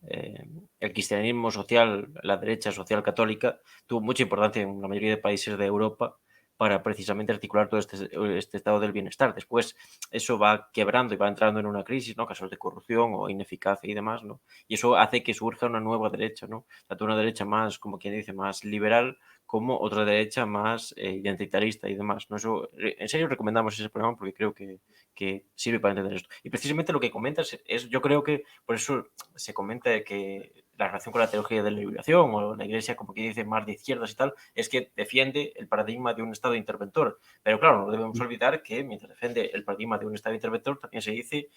cristianismo social, la derecha social católica, tuvo mucha importancia en la mayoría de países de Europa para precisamente articular todo este estado del bienestar. Después eso va quebrando y va entrando en una crisis, ¿no? Casos de corrupción o ineficacia y demás, ¿no? Y eso hace que surja una nueva derecha, ¿no? Tanto una derecha más, como quien dice, más liberal, como otra derecha más identitarista y demás, ¿no? Eso, en serio recomendamos ese programa porque creo que sirve para entender esto. Y precisamente lo que comentas es, yo creo que por eso se comenta que la relación con la teología de la liberación o la iglesia, como que dice, más de izquierdas y tal, es que defiende el paradigma de un Estado interventor. Pero claro, no debemos olvidar que mientras defiende el paradigma de un Estado interventor, también se dice,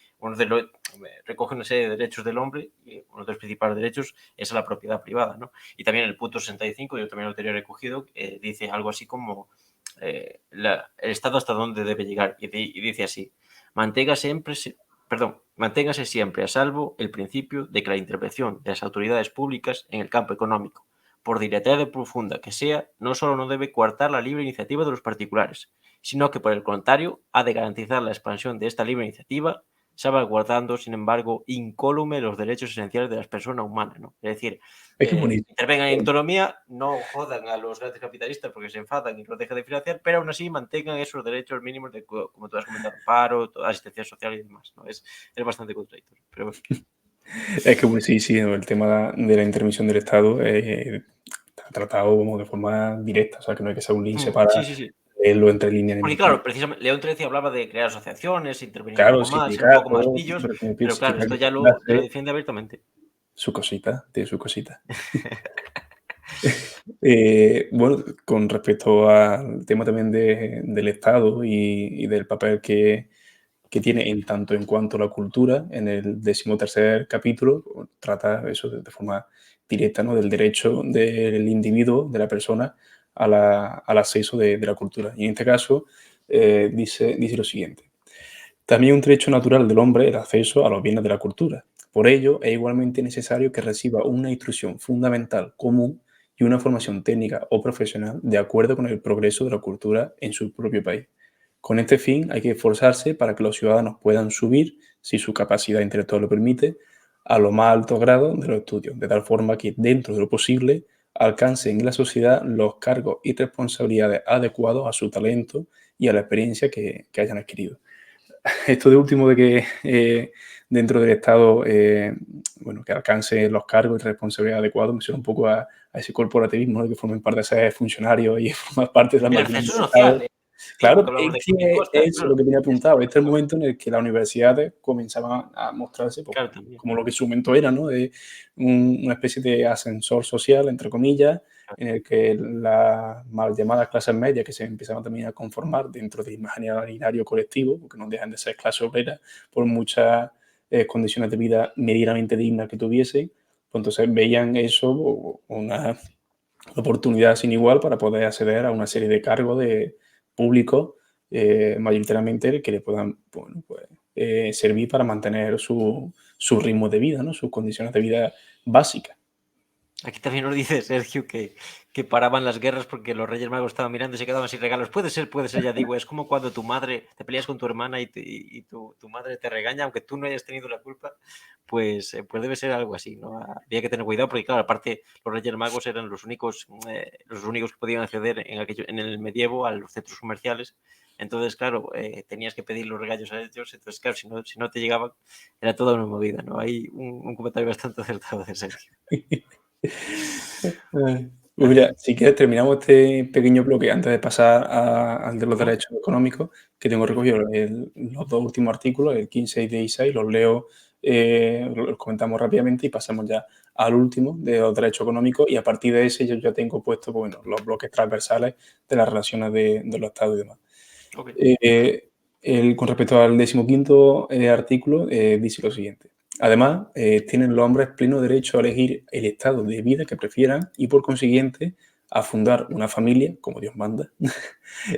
recoge una serie de derechos del hombre y uno de los principales derechos es a la propiedad privada, ¿no? Y también el punto 65, yo también lo tenía recogido, dice algo así como el Estado hasta dónde debe llegar y dice así, manténgase siempre a salvo el principio de que la intervención de las autoridades públicas en el campo económico, por dilatada profunda que sea, no solo no debe coartar la libre iniciativa de los particulares, sino que por el contrario ha de garantizar la expansión de esta libre iniciativa, salvaguardando, sin embargo, incólume los derechos esenciales de las personas humanas, ¿no? Es decir, Es que es bonito. intervengan en autonomía, no jodan a los grandes capitalistas porque se enfadan y los dejan de financiar, pero aún así mantengan esos derechos mínimos de, como tú has comentado, paro, asistencia social y demás, ¿no? Es bastante contradictorio, pero bueno. Es que, pues sí, sí, el tema de la intervención del Estado está tratado como de forma directa, o sea, que no hay que ser un lince para Sí, sí, sí. leerlo entre líneas ni Porque mucho menos. claro, precisamente León XIII hablaba de crear asociaciones, intervenir un Claro, poco sí, más, ser un poco más sindicatos, pillos, pero que pero claro, siempre esto hay que ya lo hacer defiende abiertamente. su cosita, tiene su cosita. Bueno, con respecto al tema también del Estado y del papel que tiene en tanto en cuanto a la cultura, en el 13º capítulo trata eso de forma directa, ¿no? Del derecho del individuo, de la persona, al acceso de la cultura. Y en este caso dice lo siguiente. También un derecho natural del hombre el acceso a los bienes de la cultura. Por ello, es igualmente necesario que reciba una instrucción fundamental común y una formación técnica o profesional de acuerdo con el progreso de la cultura en su propio país. Con este fin, hay que esforzarse para que los ciudadanos puedan subir, si su capacidad intelectual lo permite, a lo más alto grado de los estudios, de tal forma que, dentro de lo posible, alcancen en la sociedad los cargos y responsabilidades adecuados a su talento y a la experiencia que hayan adquirido. Esto de último de que dentro del Estado, bueno, que alcance los cargos y responsabilidades adecuados, me suena un poco a ese corporativismo, ¿no? Que formen parte de ser funcionarios y formar parte de la El máquina ascenso del Estado. social, Claro, porque hablamos es de Kevin que Costa, es eso claro. lo que tenía Es apuntado. Este es el total, momento en el que las universidades comenzaban a mostrarse pues, claro, también. como lo que en su momento era, ¿no? De una especie de ascensor social, entre comillas, en el que las mal llamadas clases medias, que se empezaban también a conformar dentro del imaginario colectivo, porque no dejan de ser clases obreras, por muchas condiciones de vida medianamente dignas que tuviesen, pues entonces veían eso una oportunidad sin igual para poder acceder a una serie de cargos de públicos, mayoritariamente que le puedan bueno, pues, servir para mantener su ritmo de vida, ¿no? Sus condiciones de vida básicas. Aquí también nos dice Sergio que paraban las guerras porque los Reyes Magos estaban mirando y se quedaban sin regalos. Puede ser, ya digo, es como cuando tu madre, te peleas con tu hermana y tu madre te regaña, aunque tú no hayas tenido la culpa, pues debe ser algo así, ¿no? Había que tener cuidado porque, claro, aparte los Reyes Magos eran los únicos que podían acceder en el medievo a los centros comerciales. Entonces, claro, tenías que pedir los regalos a ellos. Entonces, claro, si no te llegaban, era toda una movida, ¿no? Hay un comentario bastante acertado de Sergio. Ay. Pues mira, si quieres terminamos este pequeño bloque antes de pasar al de los Ujú. derechos económicos, que tengo recogido los dos últimos artículos, el 15 y 16, los leo, los comentamos rápidamente y pasamos ya al último de los derechos económicos y a partir de ese yo ya tengo puesto pues, bueno, los bloques transversales de las relaciones de los estados y demás. Ok. Con respecto al 15º artículo, dice lo siguiente. Además, tienen los hombres pleno derecho a elegir el estado de vida que prefieran y, por consiguiente, a fundar una familia, como Dios manda,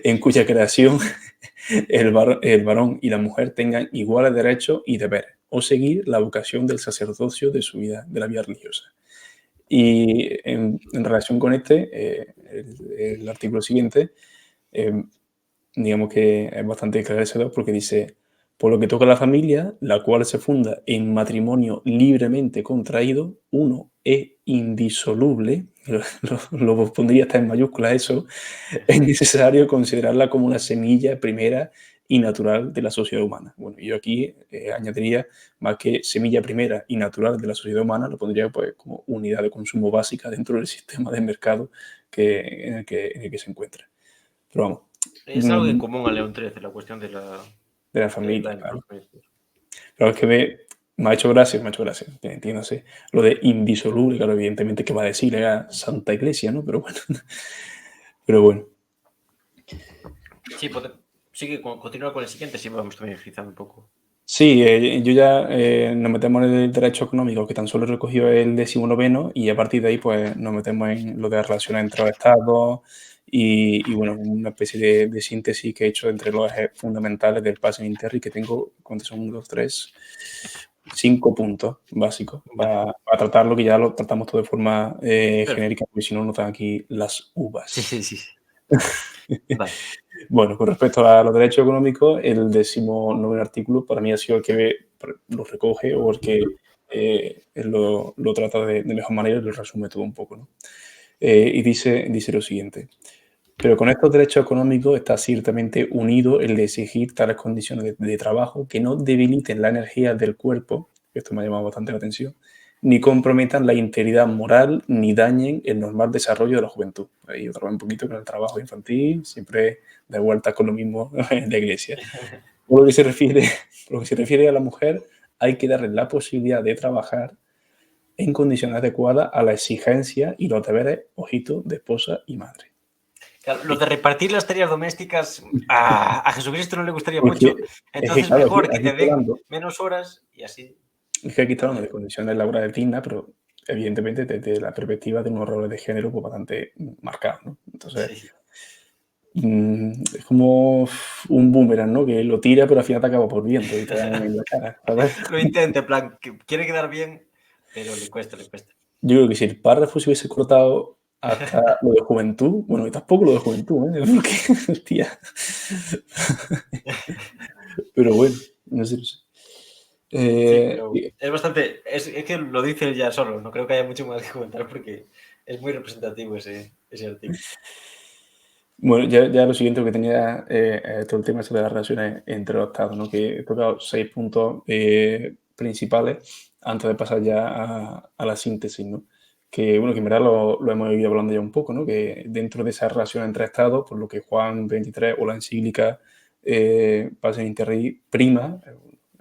en cuya creación el varón y la mujer tengan iguales derechos y deberes, o seguir la vocación del sacerdocio de su vida, de la vida religiosa. Y en relación con el artículo siguiente, digamos que es bastante esclarecedor porque dice, Por lo que toca a la familia, la cual se funda en matrimonio libremente contraído, uno es indisoluble, lo pondría hasta en mayúsculas eso, es necesario considerarla como una semilla primera y natural de la sociedad humana. Bueno, yo aquí añadiría más que semilla primera y natural de la sociedad humana, lo pondría pues como unidad de consumo básica dentro del sistema de mercado en el que se encuentra. Pero vamos, Es algo en común a León XIII, la cuestión de de la la familia, claro. impresión. Pero es que me ha hecho gracia, que entiéndase. Lo de indisoluble, claro, evidentemente, ¿qué va a decir? Era Santa Iglesia, ¿no? Pero bueno, pero bueno. Sí, sigue, continúa con el siguiente, sí, vamos también frizando un poco. Sí, yo ya nos metemos en el derecho económico, que tan solo he recogido el 19º, y a partir de ahí, pues nos metemos en lo de las relaciones entre los estados bueno, una especie de síntesis que he hecho entre los ejes fundamentales del Passing Interri, que tengo, ¿cuántos son? 1, 2, 3, 5 puntos básicos Vale, para tratarlo, que ya lo tratamos todo de forma perfecto. genérica, porque si no nos dan aquí las Sí, uvas. sí, sí. Vale. Bueno, con respecto a los derechos económicos, el 19º artículo para mí ha sido el que lo recoge o el que lo trata de mejor manera y lo resume todo un poco, ¿no? Y dice lo siguiente: pero con estos derechos económicos está ciertamente unido el de exigir tales condiciones de trabajo que no debiliten la energía del cuerpo, esto me ha llamado bastante la atención, ni comprometan la integridad moral, ni dañen el normal desarrollo de la juventud. Ahí otra vez un poquito con el trabajo infantil, siempre de vuelta con lo mismo en la iglesia. Por lo que se refiere, por lo que se refiere a la mujer, hay que darle la posibilidad de trabajar en condiciones adecuadas a la exigencia y los deberes, ojito, de esposa y madre. Claro, lo de repartir las tareas domésticas a Jesucristo no le gustaría Porque mucho, es que, entonces claro, mejor que aquí te está den hablando, menos horas y así. es que aquí está hablando de condiciones laborales dignas, pero evidentemente desde la perspectiva de unos roles de género pues, bastante marcados, ¿no? Entonces, Sí. es como un boomerang, ¿no? Que lo tira, pero al final te acaba por viento y te da en la cara, ¿sabes? Lo intenta, en plan, que quiere quedar bien, pero le cuesta, le cuesta. Yo creo que si el párrafo se hubiese cortado hasta lo de juventud, bueno, y tampoco lo de juventud, ¿eh? Porque, hostia. Pero bueno, no sé. No sé. Sí, pero Y es bastante. Es que lo dice él ya solo, no creo que haya mucho más que comentar porque es muy representativo ese artículo. bueno, ya lo siguiente que tenía todo el tema ese de las relaciones entre los estados, ¿no? Que he tocado 6 puntos principales antes de pasar ya a la síntesis, ¿no? Que, bueno, que en verdad lo hemos ido hablando ya un poco, ¿no? Que dentro de esa relación entre estados, por lo que Juan 23 o la encíclica Pacem in Terris prima,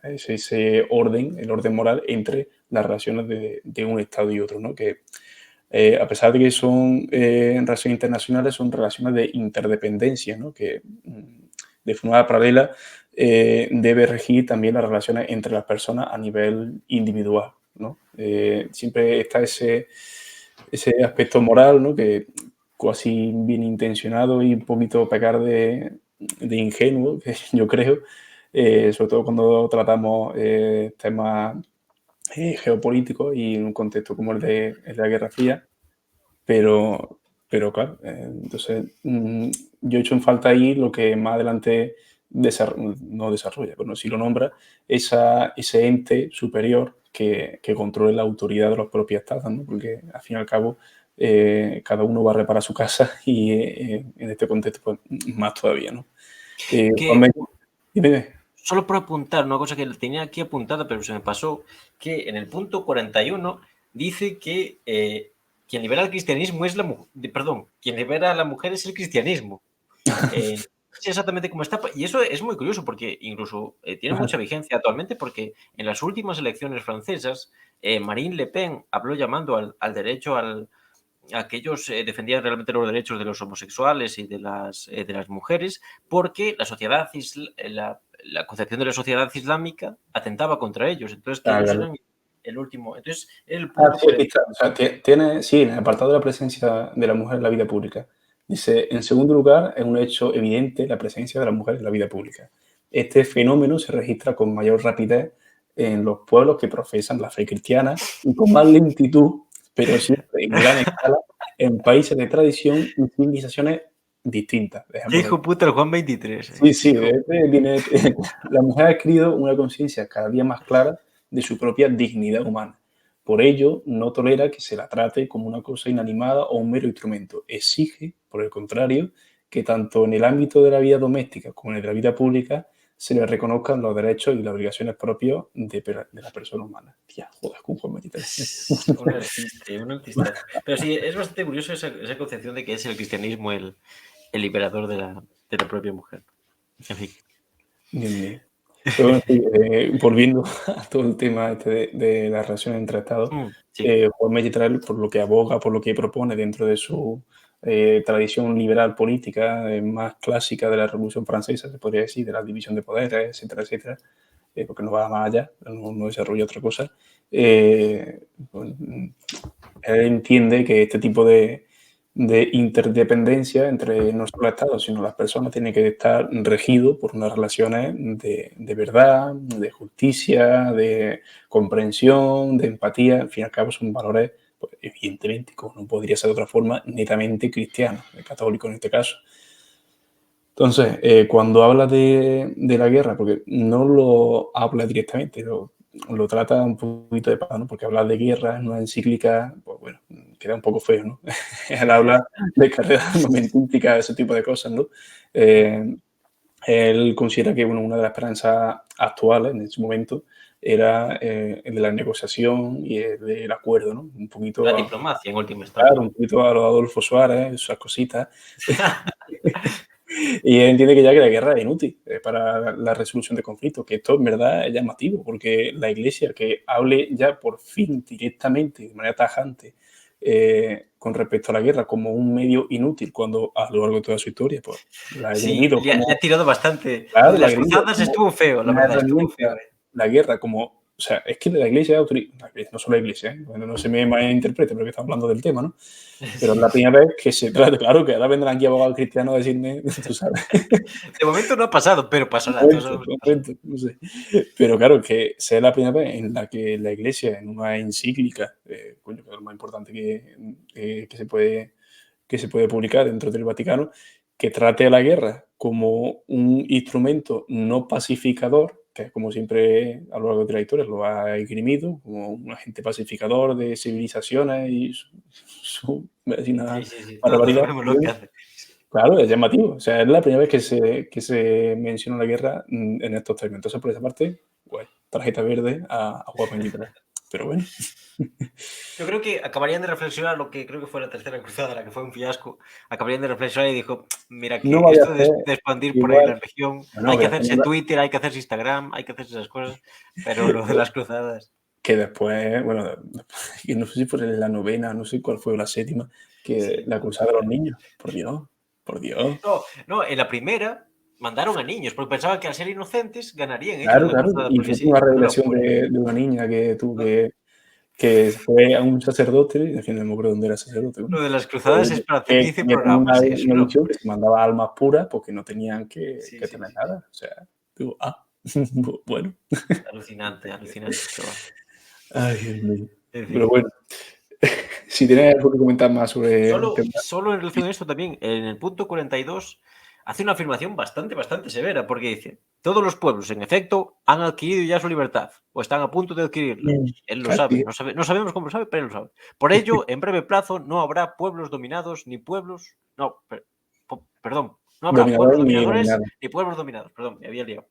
es ese orden, el orden moral entre las relaciones de un estado y otro, ¿no? Que a pesar de que son relaciones internacionales, son relaciones de interdependencia, ¿no? Que de forma paralela debe regir también las relaciones entre las personas a nivel individual, ¿no? Siempre está ese aspecto moral, ¿no? Que casi bien intencionado y un poquito pecar de ingenuo, que yo creo, sobre todo cuando tratamos temas geopolíticos y en un contexto como el de la Guerra Fría, pero claro, entonces yo he hecho en falta ahí lo que más adelante no desarrolla, pero sí lo nombra, ese ente superior que controle la autoridad de los propios estados, ¿no? Porque al fin y al cabo cada uno va a reparar su casa y en este contexto pues, más todavía, ¿no? Que Juanma, dime. solo por apuntar, una cosa que tenía aquí apuntada, pero se me pasó, que en el punto 41 dice que quien libera el cristianismo es la mujer, perdón, quien libera a la mujer es el cristianismo. No sé exactamente cómo está, y eso es muy curioso porque incluso tiene Ajá, mucha vigencia actualmente porque en las últimas elecciones francesas, Marine Le Pen habló llamando al derecho a que ellos defendían realmente los derechos de los homosexuales y de las mujeres, porque la sociedad la concepción de la sociedad islámica atentaba contra ellos. Entonces, que ellos claro. eran el último. Entonces, era el Ah, punto sí, aquí 40. está. O sea, tiene, sí, en el apartado de la presencia de la mujer en la vida pública. Dice, en segundo lugar, es un hecho evidente la presencia de la mujer en la vida pública. Este fenómeno se registra con mayor rapidez en los pueblos que profesan la fe cristiana y con más lentitud, pero siempre en gran escala, en países de tradición y civilizaciones distintas. ¿Qué hijo puta el Juan 23? Sí, sí, viene, la mujer ha adquirido una conciencia cada día más clara de su propia dignidad humana. Por ello, no tolera que se la trate como una cosa inanimada o un mero instrumento. Exige, por el contrario, que tanto en el ámbito de la vida doméstica como en el de la vida pública se le reconozcan los derechos y las obligaciones propios de la persona humana. Tía, joder, con Juan 23. Un artista, un artista. Pero sí, es bastante curioso esa concepción de que es el cristianismo el liberador de la propia mujer. En fin. Dios mío. Pero bueno, sí, volviendo a todo el tema este de las relaciones entre Estados, Sí. Juan Magistral, por lo que aboga, por lo que propone dentro de su tradición liberal política más clásica de la Revolución Francesa, se podría decir, de la división de poderes, etcétera, etcétera, porque no va más allá, no desarrolla otra cosa, pues, él entiende que este tipo de interdependencia entre no solo Estados, sino las personas tiene que estar regido por unas relaciones de verdad, de justicia, de comprensión, de empatía. Al fin y al cabo son valores, pues, evidentemente, como no podría ser de otra forma, netamente cristianos, católicos en este caso. Entonces, cuando habla de la guerra, porque no lo habla directamente, lo trata un poquito de paso, ¿no? Porque hablar de guerra en una encíclica, pues bueno, queda un poco feo, ¿no? Él habla de carreras armamentísticas, ese tipo de cosas, ¿no? Él considera que, bueno, una de las esperanzas actuales en ese momento era el de la negociación y el del acuerdo, ¿no? Un poquito La diplomacia, en última instancia. claro, un poquito a los Adolfo Suárez, esas cositas. Y él entiende que ya que la guerra es inútil para la resolución de conflictos, que esto en verdad es llamativo, porque la Iglesia que hable ya por fin directamente, de manera tajante, con respecto a la guerra como un medio inútil, cuando a lo largo de toda su historia, pues la ha Sí, esgrimido le como, ha tirado bastante. Lo claro, de la ha las esgrimido cruzadas como estuvo feo, la una verdad, estuvo feo. herramienta, la guerra como, o sea, es que la Iglesia, no solo la Iglesia, bueno, no se me malinterprete, pero que estamos hablando del tema, ¿no? Pero es la Sí. primera vez que se trata, claro, que ahora vendrán aquí abogados cristianos a decirme, tú sabes. De momento no ha pasado, pero pasará. Todos sabemos que pasará. Momento, no sé. Pero claro, que sea la primera vez en la que la Iglesia, en una encíclica, coño, que es lo más importante que se puede publicar dentro del Vaticano, que trate a la guerra como un instrumento no pacificador, que es como siempre a lo largo de la historia lo ha esgrimido, como un agente pacificador de civilizaciones y Sí, una sí, sí. Todos barbaridad. sabemos lo que hace. Claro, es llamativo. O sea, es la primera vez que se menciona la guerra en estos términos. Entonces, por esa parte, guay, tarjeta verde a Juan 23. Pero bueno, Yo creo que acabarían de reflexionar lo que creo que fue la tercera cruzada, la que fue un fiasco. Acabarían de reflexionar y dijo, mira no que vaya esto a ser de expandir por ahí igual. la región, No, hay que hacerse Twitter, hay que hacerse Instagram, hay que hacerse esas cosas, pero lo de las cruzadas. que después, bueno, que no sé si fue la novena, no sé cuál fue la séptima, que Sí, la no, cruzada de los niños. Por Dios, por Dios. no, en la primera mandaron a niños, porque pensaban que al ser inocentes ganarían ellos Claro, la claro. cruzada, Y porque fue sí, una una revelación locura. de una niña que tuvo No, que fue a un sacerdote, y al final no me acuerdo dónde era el sacerdote, bueno, lo de las cruzadas es para hacer 15 que tenía programas, es una una misión que locura. se mandaba almas puras porque no tenían Sí, que sí, temer sí, sí. nada. O sea, digo, bueno. Alucinante, alucinante, pero bueno. Ay, Dios mío. En Pero fin. bueno, si tienes algo que comentar más sobre el tema. Solo en relación a esto también, en el punto 42 hace una afirmación bastante severa, porque dice: todos los pueblos, en efecto, han adquirido ya su libertad, o están a punto de adquirirla. Él lo sabe, Casi, no sabemos cómo lo sabe, pero él lo sabe. Por ello, en breve plazo, no habrá pueblos dominados ni pueblos. No, perdón. No habrá pueblos dominador ni dominadores dominado. ni pueblos dominados. Perdón, me había liado.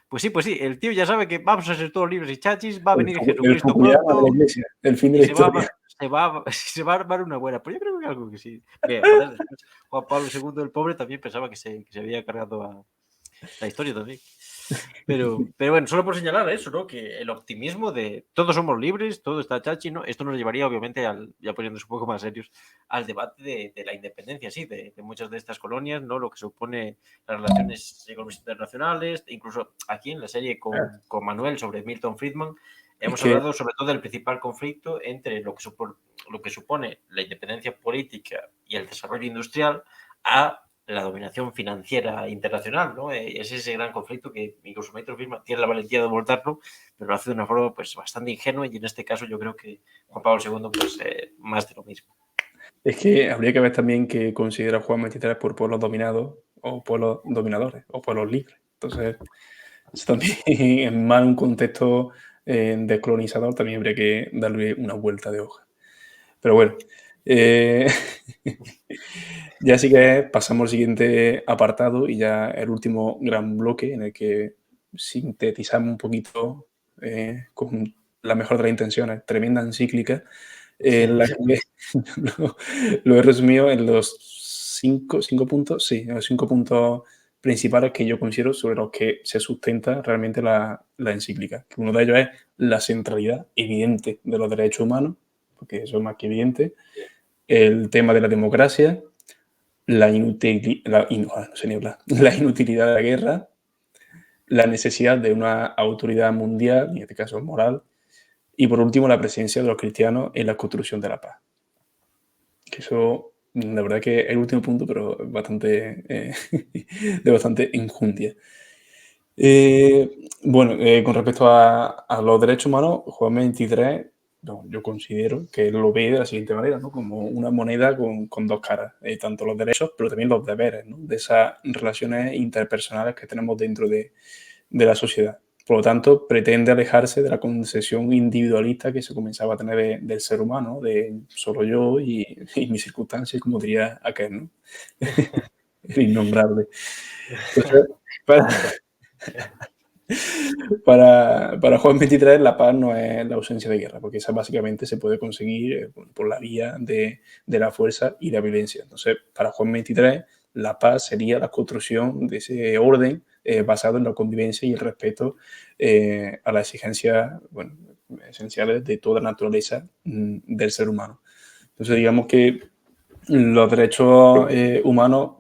Pues sí, el tío ya sabe que vamos a ser todos libres y chachis, va a venir El Jesucristo Fukuyama de la pronto iglesia, el fin de y la historia. se va a armar una buena. Pues yo creo que algo que sí. Bien, joder, después Juan Pablo II, el pobre, también pensaba que se había cargado a la historia también. Pero bueno, solo por señalar eso, ¿no? Que el optimismo de todos somos libres, todo está chachi, ¿no? Esto nos llevaría, obviamente, ya poniéndose un poco más serios, al debate de la independencia, sí, de muchas de estas colonias, ¿no? Lo que supone las relaciones económicas internacionales, incluso aquí en la serie con Manuel sobre Milton Friedman, Es hemos que hablado sobre todo del principal conflicto entre lo que supone la independencia política y el desarrollo industrial a la dominación financiera internacional, ¿no? Es ese gran conflicto que incluso Maestro Firma tiene la valentía de abordarlo, pero lo hace de una forma pues bastante ingenua y en este caso yo creo que Juan Pablo II pues más de lo mismo. Es que habría que ver también qué considera Juan 23 por pueblos dominados o pueblos dominadores o pueblos libres. Entonces, eso también en más un contexto descolonizador también habría que darle una vuelta de hoja. Pero bueno, eh, ya sí que pasamos al siguiente apartado y ya el último gran bloque en el que sintetizamos un poquito con la mejor de las intenciones, tremenda encíclica, en la que lo, lo he resumido en los cinco puntos, sí, en los 5 puntos principales que yo considero sobre los que se sustenta realmente la encíclica. Que uno de ellos es la centralidad evidente de los derechos humanos, porque eso es más que evidente, el tema de la democracia, no sé ni hablar, la inutilidad de la guerra, la necesidad de una autoridad mundial, en este caso moral, y por último la presencia de los cristianos en la construcción de la paz. Que eso, la verdad que es el último punto, pero bastante, de bastante enjundia. Bueno, con respecto a los derechos humanos, Juan 23, no, yo considero que él lo ve de la siguiente manera, ¿no? Como una moneda con dos caras, tanto los derechos, pero también los deberes, ¿no? De esas relaciones interpersonales que tenemos dentro de la sociedad. Por lo tanto, pretende alejarse de la concepción individualista que se comenzaba a tener del ser humano, de solo yo y mis circunstancias, como diría aquel, ¿no? El innombrable. Entonces, para Juan 23 la paz no es la ausencia de guerra, porque esa básicamente se puede conseguir por la vía de la fuerza y la violencia. Entonces, para Juan 23 la paz sería la construcción de ese orden basado en la convivencia y el respeto a las exigencias esenciales de toda naturaleza del ser humano. Entonces, digamos que los derechos humanos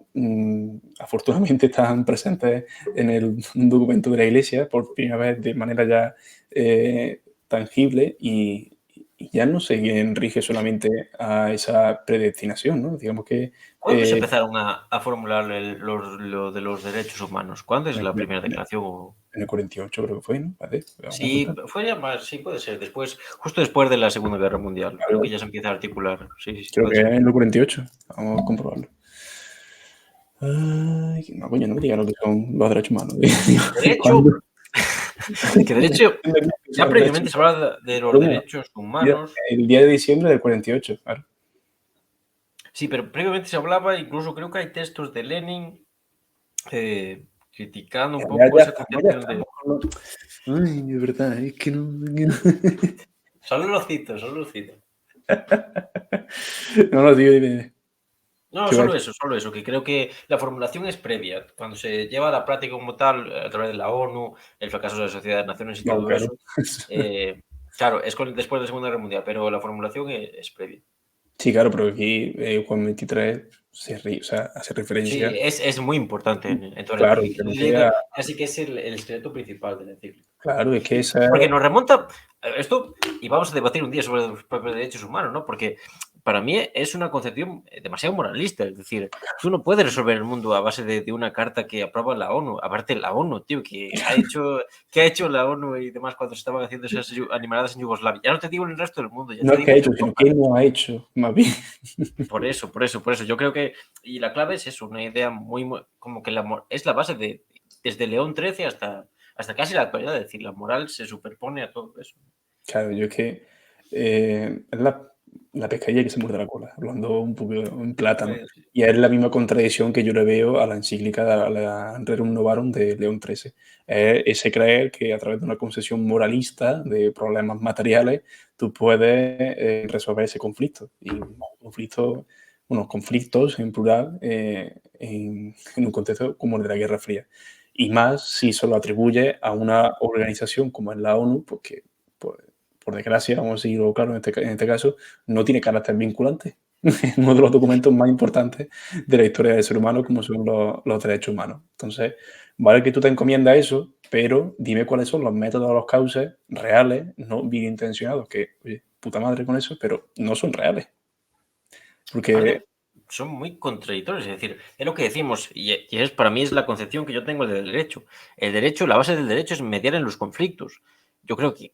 afortunadamente están presentes en el documento de la Iglesia por primera vez de manera ya tangible y ya no se rige solamente a esa predestinación, ¿no? Digamos que ¿Cuándo se empezaron a formular lo de los derechos humanos? ¿Cuándo es en la el, primera declaración? en el 48 creo que fue, ¿no? Vale, vamos a Sí, consultar. fue ya más, sí, puede ser. Después, justo después de la Segunda Guerra Mundial. Creo Claro, que ya se empieza a articular. Sí, sí, sí, creo puede que es ser. en el 48. Vamos a comprobarlo. Ay, no, coño, no me digan lo que son los derechos humanos. De hecho, ¿Cuándo? que de hecho, ya Los derechos previamente se hablaba de los humanos. derechos humanos. El día de diciembre del 48, claro. Sí, pero previamente se hablaba, incluso creo que hay textos de Lenin criticando un Ya, poco esa ya concepción de... estamos con Ay, de verdad, es que no. Solo lo cito, solo lo cito. No lo digo, dime. No, ¿Qué va a solo eso, que creo que la formulación es previa. Cuando se lleva a la práctica como tal, a través de la ONU, el fracaso de la Sociedad de Naciones y No, todo claro. eso, claro, es después de la Segunda Guerra Mundial, pero la formulación es previa. Sí, claro, pero aquí Juan 23 o sea, hace Sí, referencia, es muy importante en toda la claro, encíclica. Yo literalmente diría que casi que es el secreto principal de la encíclica. claro, es que esa Porque nos remonta esto, y vamos a debatir un día sobre los propios derechos humanos, ¿no? Porque para mí es una concepción demasiado moralista. Es decir, tú no puedes resolver el mundo a base de una carta que aprueba la ONU. Aparte, la ONU, tío, ¿qué ha hecho la ONU y demás cuando se estaban haciendo esas animaladas en Yugoslavia? Ya no te digo en el resto del mundo, ya no te es que digo ha en hecho, sino Europa. que no ha hecho, más bien. Por eso. Yo creo que, y la clave es eso, una idea como que es la base desde León XIII hasta casi la actualidad. Es decir, la moral se superpone a todo eso. Claro, yo es que es la pescadilla que se muerde la cola, hablando un poco en plátano. Pues, Y es la misma contradicción que yo le veo a la encíclica, a la Rerum Novarum de León XIII. Es ese creer que a través de una concepción moralista de problemas materiales, tú puedes resolver ese conflicto. Y unos conflictos en plural en un contexto como el de la Guerra Fría. Y más si se lo atribuye a una organización como es la ONU, porque pues, por desgracia, vamos a decirlo claro en este caso, no tiene carácter vinculante. Uno de los documentos más importantes de la historia del ser humano, como son los derechos humanos. Entonces, vale que tú te encomiendas eso, pero dime cuáles son los métodos o los cauces reales, no bien intencionados, que, oye, puta madre con eso, pero no son reales. Porque, aparte, son muy contradictorios. Es decir, es lo que decimos, y es para mí es la concepción que yo tengo del derecho. El derecho, la base del derecho es mediar en los conflictos. Yo creo que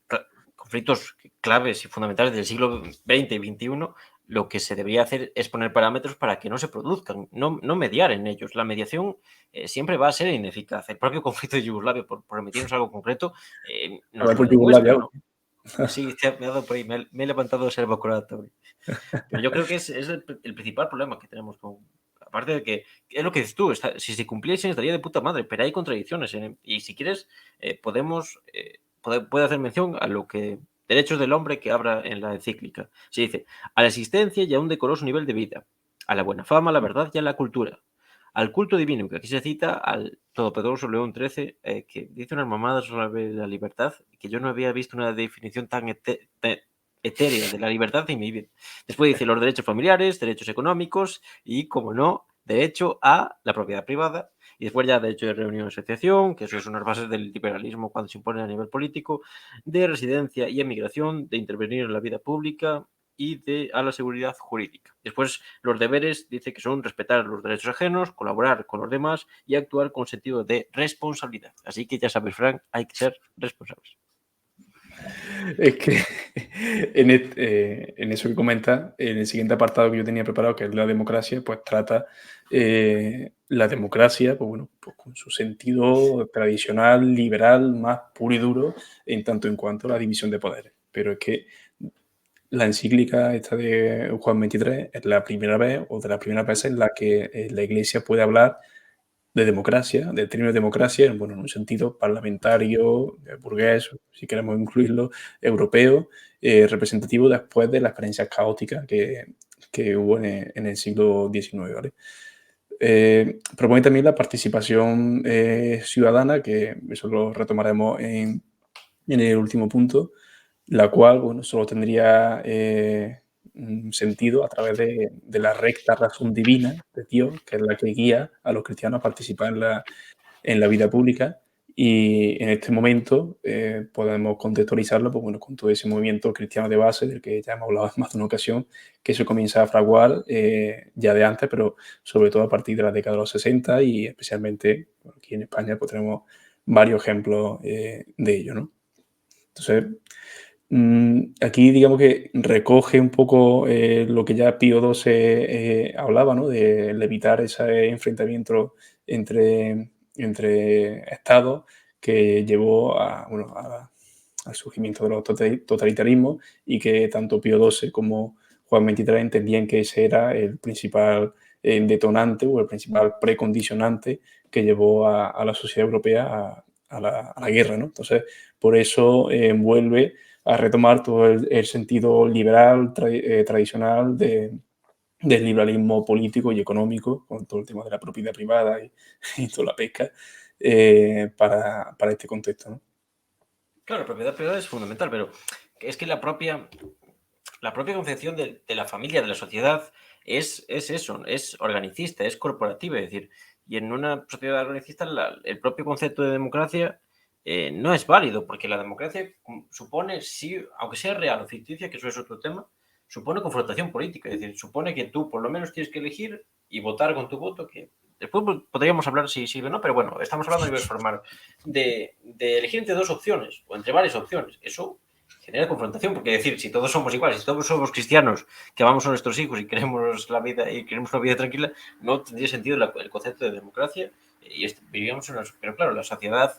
conflictos claves y fundamentales del siglo XX y XXI lo que se debería hacer es poner parámetros para que no se produzcan, no mediar en ellos. La mediación siempre va a ser ineficaz. El propio conflicto de Yugoslavia, por remitirnos a algo concreto, A nos ver lo por demuestra, Yugoslavia. ¿no? Sí, me ha dado por ahí, me he levantado de ser evacuado. Pero yo creo que es el principal problema que tenemos con... Aparte de que, es lo que dices tú, si se cumpliesen estaría de puta madre, pero hay contradicciones. Y si quieres, puede hacer mención a lo que... Derechos del hombre que habla en la encíclica. Se dice, a la existencia y a un decoroso nivel de vida, a la buena fama, a la verdad y a la cultura. Al culto divino, que aquí se cita al Todopoderoso León XIII, que dice unas mamadas sobre la libertad, que yo no había visto una definición tan etérea de la libertad en mi vida. Después dice los derechos familiares, derechos económicos y, como no, derecho a la propiedad privada. Y después ya derecho de reunión y asociación, que eso es unas bases del liberalismo cuando se impone a nivel político, de residencia y emigración, de intervenir en la vida pública y a la seguridad jurídica. Después los deberes dice que son respetar los derechos ajenos, colaborar con los demás y actuar con sentido de responsabilidad. Así que ya sabes, Frank, hay que ser responsables. Es que en eso que comenta, en el siguiente apartado que yo tenía preparado, que es la democracia, pues trata la democracia, pues bueno, pues con su sentido tradicional, liberal, más puro y duro, en tanto en cuanto a la división de poderes. Pero es que la encíclica esta de Juan XXIII es la primera vez, o de las primeras veces, en la que la Iglesia puede hablar de democracia, del término democracia, bueno, en un sentido parlamentario, burgués, si queremos incluirlo, europeo, representativo después de la experiencia caótica que hubo en el siglo XIX, ¿vale? Propone también la participación ciudadana, que eso lo retomaremos en el último punto, la cual, bueno, solo tendría un sentido a través de la recta razón divina de Dios, que es la que guía a los cristianos a participar en la vida pública. Y en este momento podemos contextualizarlo pues, bueno, con todo ese movimiento cristiano de base, del que ya hemos hablado en más de una ocasión, que se comienza a fraguar ya de antes, pero sobre todo a partir de la década de los 60 y especialmente bueno, aquí en España pues, tenemos varios ejemplos de ello, ¿no? Entonces, aquí digamos que recoge un poco lo que ya Pío XII hablaba, ¿no? De evitar ese enfrentamiento entre estados que llevó bueno, al surgimiento de los totalitarismos y que tanto Pío XII como Juan XXIII entendían que ese era el principal detonante o el principal precondicionante que llevó a la sociedad europea a la guerra, ¿no? Entonces, por eso vuelve a retomar todo el sentido liberal tradicional del liberalismo político y económico, con todo el tema de la propiedad privada y toda la pesca, para este contexto, ¿no? Claro, la propiedad privada es fundamental, pero es que la propia concepción de la familia, de la sociedad, es eso, es organicista, es corporativa, es decir, y en una sociedad organicista el propio concepto de democracia no es válido, porque la democracia supone, sí, aunque sea real o ficticia, que eso es otro tema, supone confrontación política, es decir, supone que tú por lo menos tienes que elegir y votar con tu voto, que después podríamos hablar si sirve o no, pero bueno, estamos hablando a nivel formal de elegir entre dos opciones o entre varias opciones. Eso genera confrontación, porque decir, si todos somos iguales, si todos somos cristianos, que amamos a nuestros hijos y queremos la vida y queremos una vida tranquila, no tendría sentido el concepto de democracia y vivíamos en pero claro, la sociedad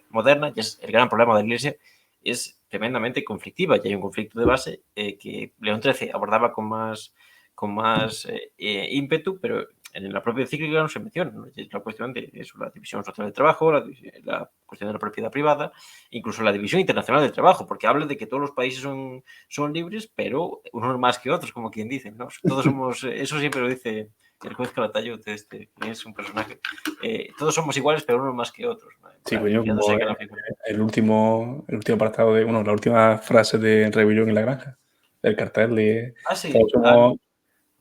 moderna, y es el gran problema de la Iglesia, es tremendamente conflictiva y hay un conflicto de base que León XIII abordaba con más ímpetu, pero en la propia encíclica no se menciona, ¿no? Es la cuestión de eso, la división social del trabajo, la cuestión de la propiedad privada, incluso la división internacional del trabajo, porque habla de que todos los países son libres, pero unos más que otros, como quien dice, ¿no? Todos somos, eso siempre lo dice el juez Calatayud, que es un personaje, todos somos iguales, pero unos más que otros, ¿no? Sí, coño, como Que la figura. el último apartado de, bueno, la última frase de Rebelión en la Granja, del cartel de Ah, sí. todos somos...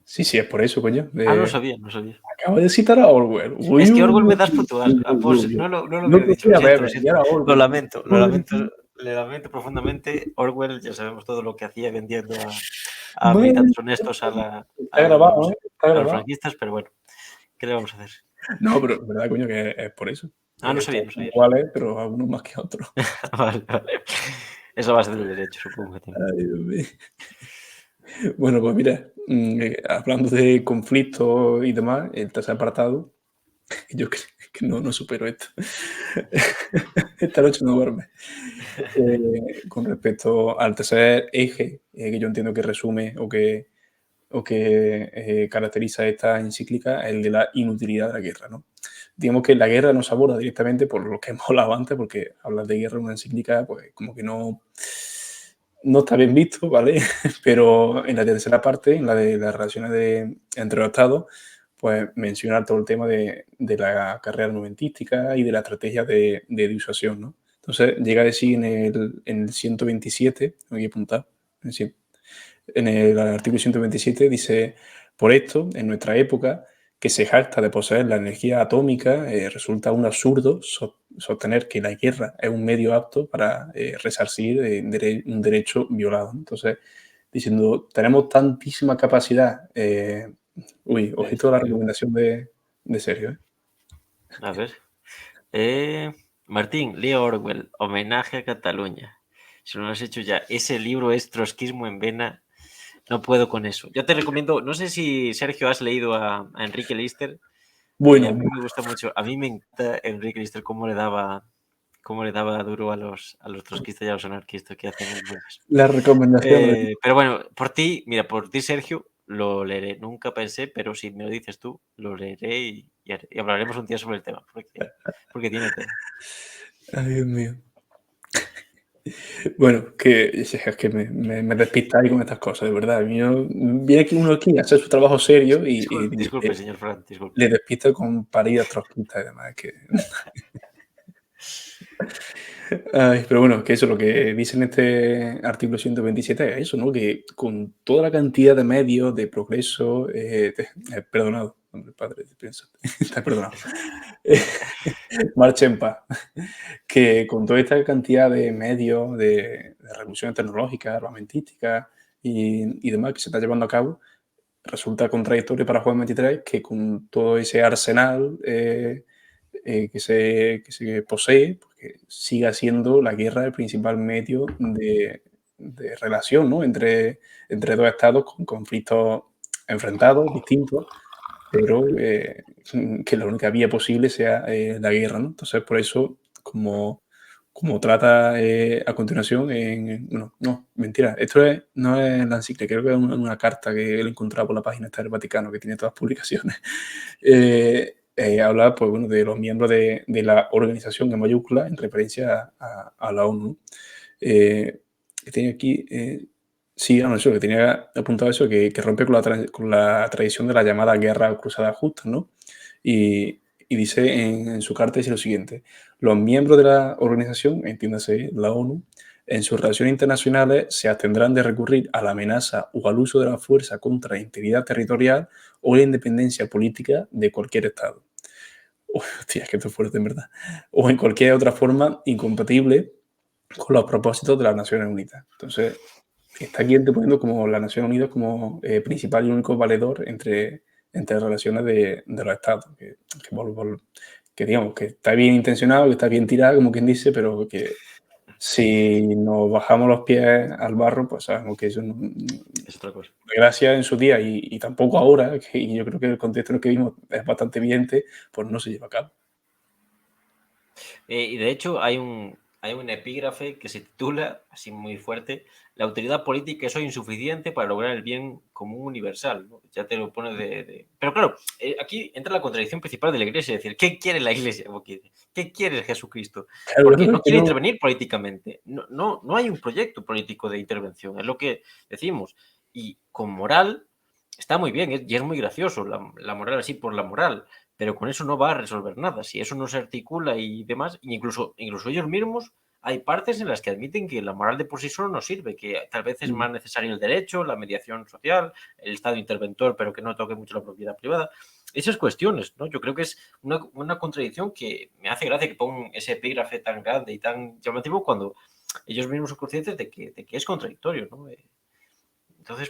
Sí, sí, es por eso, coño. No lo sabía, no sabía. Acabo de citar a Orwell. Uy, Es que uy, Orwell me uy, das puntual. uy, uy, uy. No lo No hubiera te dicho, fui lo a siento, lo beber, y siento. era Lo Orwell. lamento, le lamento profundamente. Orwell, ya sabemos todo lo que hacía vendiendo a Madre militantes mía, honestos está grabado, ¿eh? Está a los grabado. franquistas, pero bueno, ¿qué le vamos a hacer? No, pero es verdad, coño, que es por eso. No sabía, Todos no son sabía. iguales, pero algunos más que otros. Vale, vale. Esa base del derecho, supongo que tengo. Ay, Dios mío. Bueno, pues mira, hablando de conflictos y demás, el tercer apartado, yo que no supero esto. Esta noche no duerme. Con respecto al tercer eje, que yo entiendo que resume o que caracteriza esta encíclica, el de la inutilidad de la guerra, ¿no? Digamos que la guerra no se aborda directamente por lo que hemos hablado antes, porque hablar de guerra en una encíclica, pues como que no está bien visto, ¿vale? Pero en la tercera parte, en la de las relaciones entre los estados, pues menciona todo el tema de la carrera armamentística y de la estrategia de disuasión, ¿no? Entonces llega a decir en el 127, me voy a apuntar, en el artículo 127 dice, por esto, en nuestra época, que se jacta de poseer la energía atómica, resulta un absurdo sostener que la guerra es un medio apto para resarcir un derecho violado. Entonces, diciendo, tenemos tantísima capacidad. De Ojito a la destruirlo. recomendación de Sergio. A ver. Martín, Leo Orwell, Homenaje a Cataluña. Si no lo has hecho ya, ese libro es Trotskismo en vena. No puedo con eso. Yo te recomiendo, no sé si Sergio has leído a Enrique Lister. A Bueno, mí me gusta mucho. A mí me encanta Enrique Lister cómo le daba duro a los trotskistas y a los anarquistas que hacían muy mal. la recomendación. Pero bueno, por ti, Sergio, lo leeré. Nunca pensé, pero si me lo dices tú, lo leeré y hablaremos un día sobre el tema, porque tiene tela. Ay, Dios mío. Bueno, es que me despistáis con estas cosas, de verdad. Viene aquí uno aquí a hacer su trabajo serio y Disculpe, señor Fran, disculpe. le despista con paridas trotskistas y demás. Ay, pero bueno, que eso, lo que dice en este artículo 127 es eso, ¿no? Que con toda la cantidad de medios de progreso, perdonado, hombre, padre, piensa, está perdonado. Eh, Marcha en paz. Que con toda esta cantidad de medios, de revoluciones tecnológicas, armamentísticas y demás que se está llevando a cabo, resulta contradictorio para Juan 23 que con todo ese arsenal que se posee, porque siga siendo la guerra el principal medio de relación, ¿no? entre dos estados con conflictos enfrentados, distintos, pero que la única vía posible sea la guerra, ¿no? Entonces, por eso, como trata a continuación, no, mentira, no es la encíclica, creo que es una carta que él encontraba por la página esta del Vaticano, que tiene todas las publicaciones. Habla, pues bueno, de los miembros de la organización en mayúscula en referencia a la ONU. Que tiene aquí, sí, eso, que tenía apuntado eso, que rompe con la tradición de la llamada guerra cruzada justa, ¿no? Y dice en su carta dice lo siguiente: los miembros de la organización, entiéndase la ONU, en sus relaciones internacionales se abstendrán de recurrir a la amenaza o al uso de la fuerza contra la integridad territorial o la independencia política de cualquier Estado. Hostia, es que esto es fuerte, en verdad. O en cualquier otra forma incompatible con los propósitos de las Naciones Unidas. Entonces, está aquí poniendo como las Naciones Unidas como principal y único valedor entre las relaciones de los Estados. Que digamos que está bien intencionado, que está bien tirado, como quien dice, pero que si nos bajamos los pies al barro, pues sabemos que eso no, Es otra cosa. gracias en su día y tampoco ahora, y yo creo que el contexto en el que vimos es bastante evidente, pues no se lleva a cabo. Y de hecho hay un epígrafe que se titula, así muy fuerte, la autoridad política es hoy insuficiente para lograr el bien común universal, ¿no? Ya te lo pone Pero claro, aquí entra la contradicción principal de la Iglesia, es decir, ¿qué quiere la Iglesia? ¿Qué quiere Jesucristo? Claro, Porque es no que quiere no, intervenir políticamente, no hay un proyecto político de intervención, es lo que decimos. Y con moral está muy bien, y es muy gracioso, la moral así por la moral, pero con eso no va a resolver nada. Si eso no se articula y demás, incluso ellos mismos, hay partes en las que admiten que la moral de por sí solo no sirve, que tal vez es más necesario el derecho, la mediación social, el Estado interventor, pero que no toque mucho la propiedad privada. Esas cuestiones, ¿no? Yo creo que es una contradicción que me hace gracia que pongan ese epígrafe tan grande y tan llamativo cuando ellos mismos son conscientes de que es contradictorio, ¿no? Entonces,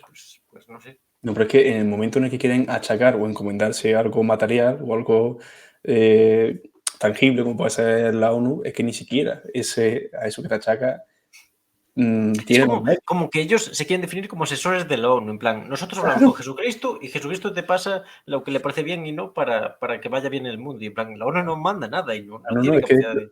pues no sé. no, pero es que en el momento en el que quieren achacar o encomendarse algo material o algo eh, tangible como puede ser la ONU, es que ni siquiera a eso que te achaca Es tiene dos medios. como que ellos se quieren definir como asesores de la ONU, en plan, nosotros hablamos Claro. con Jesucristo y Jesucristo te pasa lo que le parece bien y no para que vaya bien el mundo. Y en plan, la ONU no manda nada y no No, tiene es que capacidad de...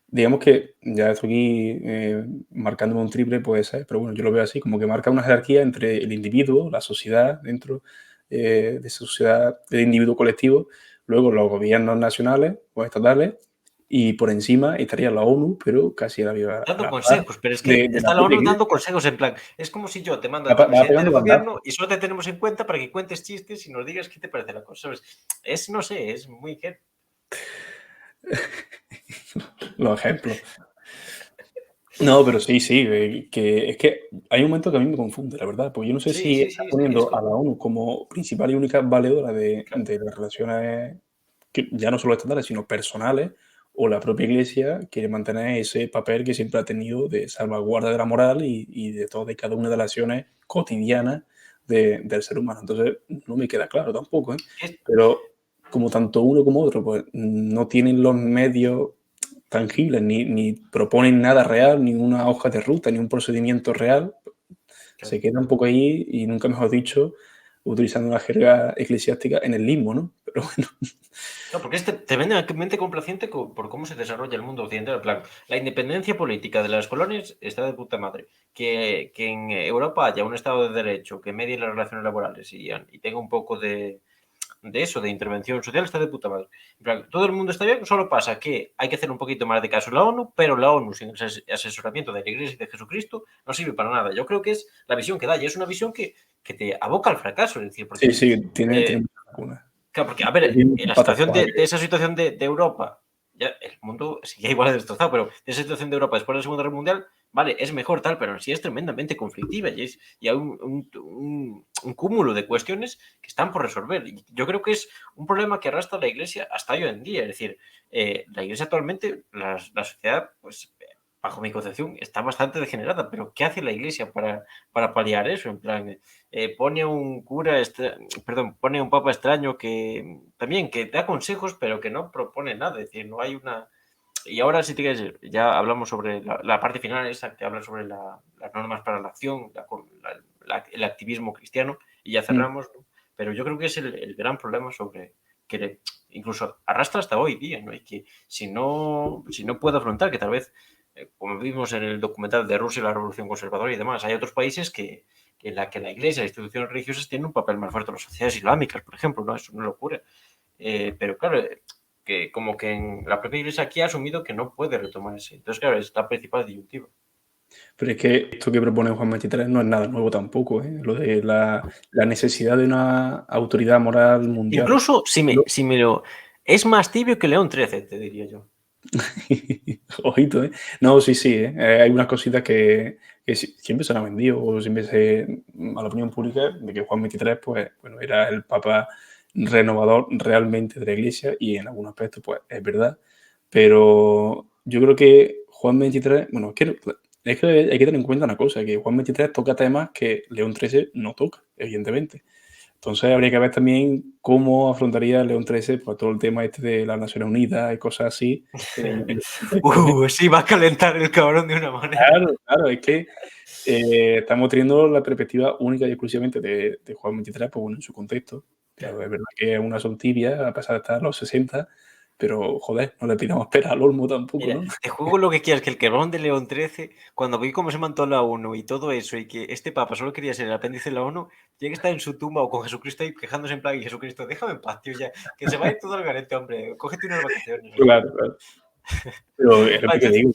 digamos que ya estoy aquí marcándome un triple, puede ser, pero bueno, yo lo veo así, como que marca una jerarquía entre el individuo, la sociedad, dentro de esa sociedad, del individuo colectivo, luego los gobiernos nacionales o estatales, y por encima estaría la ONU, pero casi a Dando la par consejos, pero es que de la está la propia ONU dando Iglesia. consejos en plan, es como si yo te mando a ti Va presidente pegando del bandazos. gobierno y solo te tenemos en cuenta para que cuentes chistes y nos digas qué te parece la cosa, ¿sabes? Es, no sé, es muy heavy. Los ejemplos. No, pero sí, sí, que es que hay un momento que a mí me confunde, la verdad, porque yo no sé Sí, si sí, está sí, sí, es poniendo a la como, ONU como principal y única valedora claro. de las relaciones, que ya no solo estatales, sino personales, o la propia Iglesia quiere mantener ese papel que siempre ha tenido de salvaguarda de la moral y de todas y cada una de las acciones cotidianas del ser humano. Entonces, no me queda claro tampoco, ¿eh? Es, Pero como tanto uno como otro, pues no tienen los medios tangibles, ni proponen nada real, ni una hoja de ruta, ni un procedimiento real, claro. se queda un poco ahí y nunca mejor dicho, utilizando una jerga eclesiástica en el limbo, ¿no? Pero bueno, No, porque este te vende a mente complaciente por cómo se desarrolla el mundo occidental. En plan, la independencia política de las colonias está de puta madre. Que en Europa haya un Estado de Derecho que medie las relaciones laborales y tenga un poco de eso, de intervención social, está de puta madre. En plan, todo el mundo está bien, solo pasa que hay que hacer un poquito más de caso a la ONU, pero la ONU sin el asesoramiento de la Iglesia y de Jesucristo no sirve para nada. Yo creo que es la visión que da y es una visión que te aboca al fracaso, es decir, sí, porque sí, tiene eh, muchas lagunas. claro, porque, a ver, Tiene en la patas situación cuajas. de esa situación de Europa, ya el mundo sigue igual de destrozado, pero de esa situación de Europa después de la Segunda Guerra Mundial, vale, es mejor tal, pero sí es tremendamente conflictiva y hay un cúmulo de cuestiones que están por resolver. Y yo creo que es un problema que arrastra la Iglesia hasta hoy en día. Es decir, la Iglesia actualmente, la sociedad, pues, bajo mi concepción, está bastante degenerada, pero ¿qué hace la Iglesia para paliar eso? En plan, pone un cura, perdón, pone un papa extraño que también que da consejos, pero que no propone nada. Es decir, no hay una. Y ahora, si te quieres, ya hablamos sobre la parte final, esa que habla sobre las normas para la acción, el activismo cristiano, y ya Mm. cerramos. ¿No? Pero yo creo que es el gran problema sobre que incluso arrastra hasta hoy día, ¿no? Y que si no puede afrontar, que tal vez, como vimos en el documental de Rusia, la Revolución Conservadora y demás, hay otros países en la que la Iglesia, las instituciones religiosas tienen un papel más fuerte en las sociedades islámicas, por ejemplo, ¿no? Es una locura. Pero claro, que como que en la propia Iglesia aquí ha asumido que no puede retomar ese. Entonces, claro, es la principal disyuntiva. Pero es que esto que propone Juan 23 no es nada nuevo tampoco, ¿eh? Lo de la necesidad de una autoridad moral mundial. Incluso Yo- si me lo... Es más tibio que León XIII, te diría yo. Ojito, ¿eh? No, sí, sí, ¿eh? Hay unas cositas que siempre se han vendido, o siempre a la opinión pública, de que Juan 23, pues, bueno, era el papa renovador realmente de la Iglesia, y en algunos aspectos, pues, es verdad. Pero yo creo que Juan 23, bueno, es que hay que tener en cuenta una cosa, que Juan 23 toca temas que León XIII no toca, evidentemente. Entonces habría que ver también cómo afrontaría León XIII pues, todo el tema este de las Naciones Unidas y cosas así en ese contexto, ¿eh? Sí, va a calentar el cabrón de una manera. Claro, claro, es que estamos teniendo la perspectiva única y exclusivamente de Juan 23, pues bueno, en su contexto. Claro, Claro. es verdad que es una son tibia, a pesar de estar a los 60, pero joder, no le pidamos pera al olmo tampoco, Mira, ¿no? te juego lo que quieras, que el cabrón de León XIII, cuando vi cómo se montó la ONU y todo eso, y que este papa solo quería ser el apéndice de la ONU, tiene que estar en su tumba o con Jesucristo ahí quejándose en plan, y Jesucristo, déjame en paz, tío, ya, que se va a ir todo al garete, hombre, cógete unas vacaciones, hombre. Claro, claro. Pero es lo Ah, que te entonces, digo,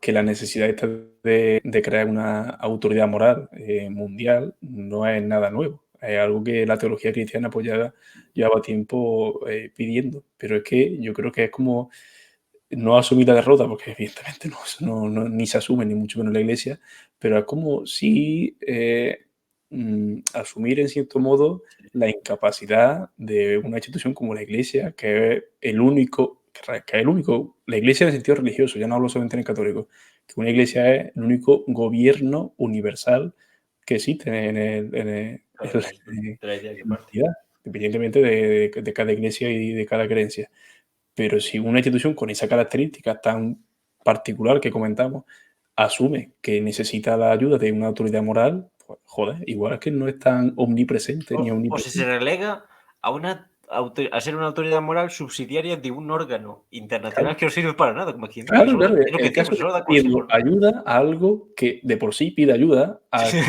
que la necesidad esta de crear una autoridad moral mundial no es nada nuevo. Es algo que la teología cristiana pues ya llevaba tiempo pidiendo. Pero es que yo creo que es como no asumir la derrota, porque evidentemente ni se asume, ni mucho menos en la iglesia, pero es como si asumir en cierto modo la incapacidad de una institución como la iglesia, que es la iglesia en el sentido religioso, ya no hablo solamente en el católico, que una iglesia es el único gobierno universal que existe claro, de la idea que en la parte. humanidad, independientemente de cada iglesia y de cada creencia. Pero si una institución con esa característica tan particular que comentamos asume que necesita la ayuda de una autoridad moral, pues joder, igual es que no es tan omnipresente ni O si se omnipotente. relega a ser una autoridad moral subsidiaria de un órgano internacional Claro, que no sirve para nada, como quien dice. claro, claro. Es lo que El caso decimos, es que solo está da pidiendo consejos, ¿no? ayuda a algo que de por sí pide ayuda a quien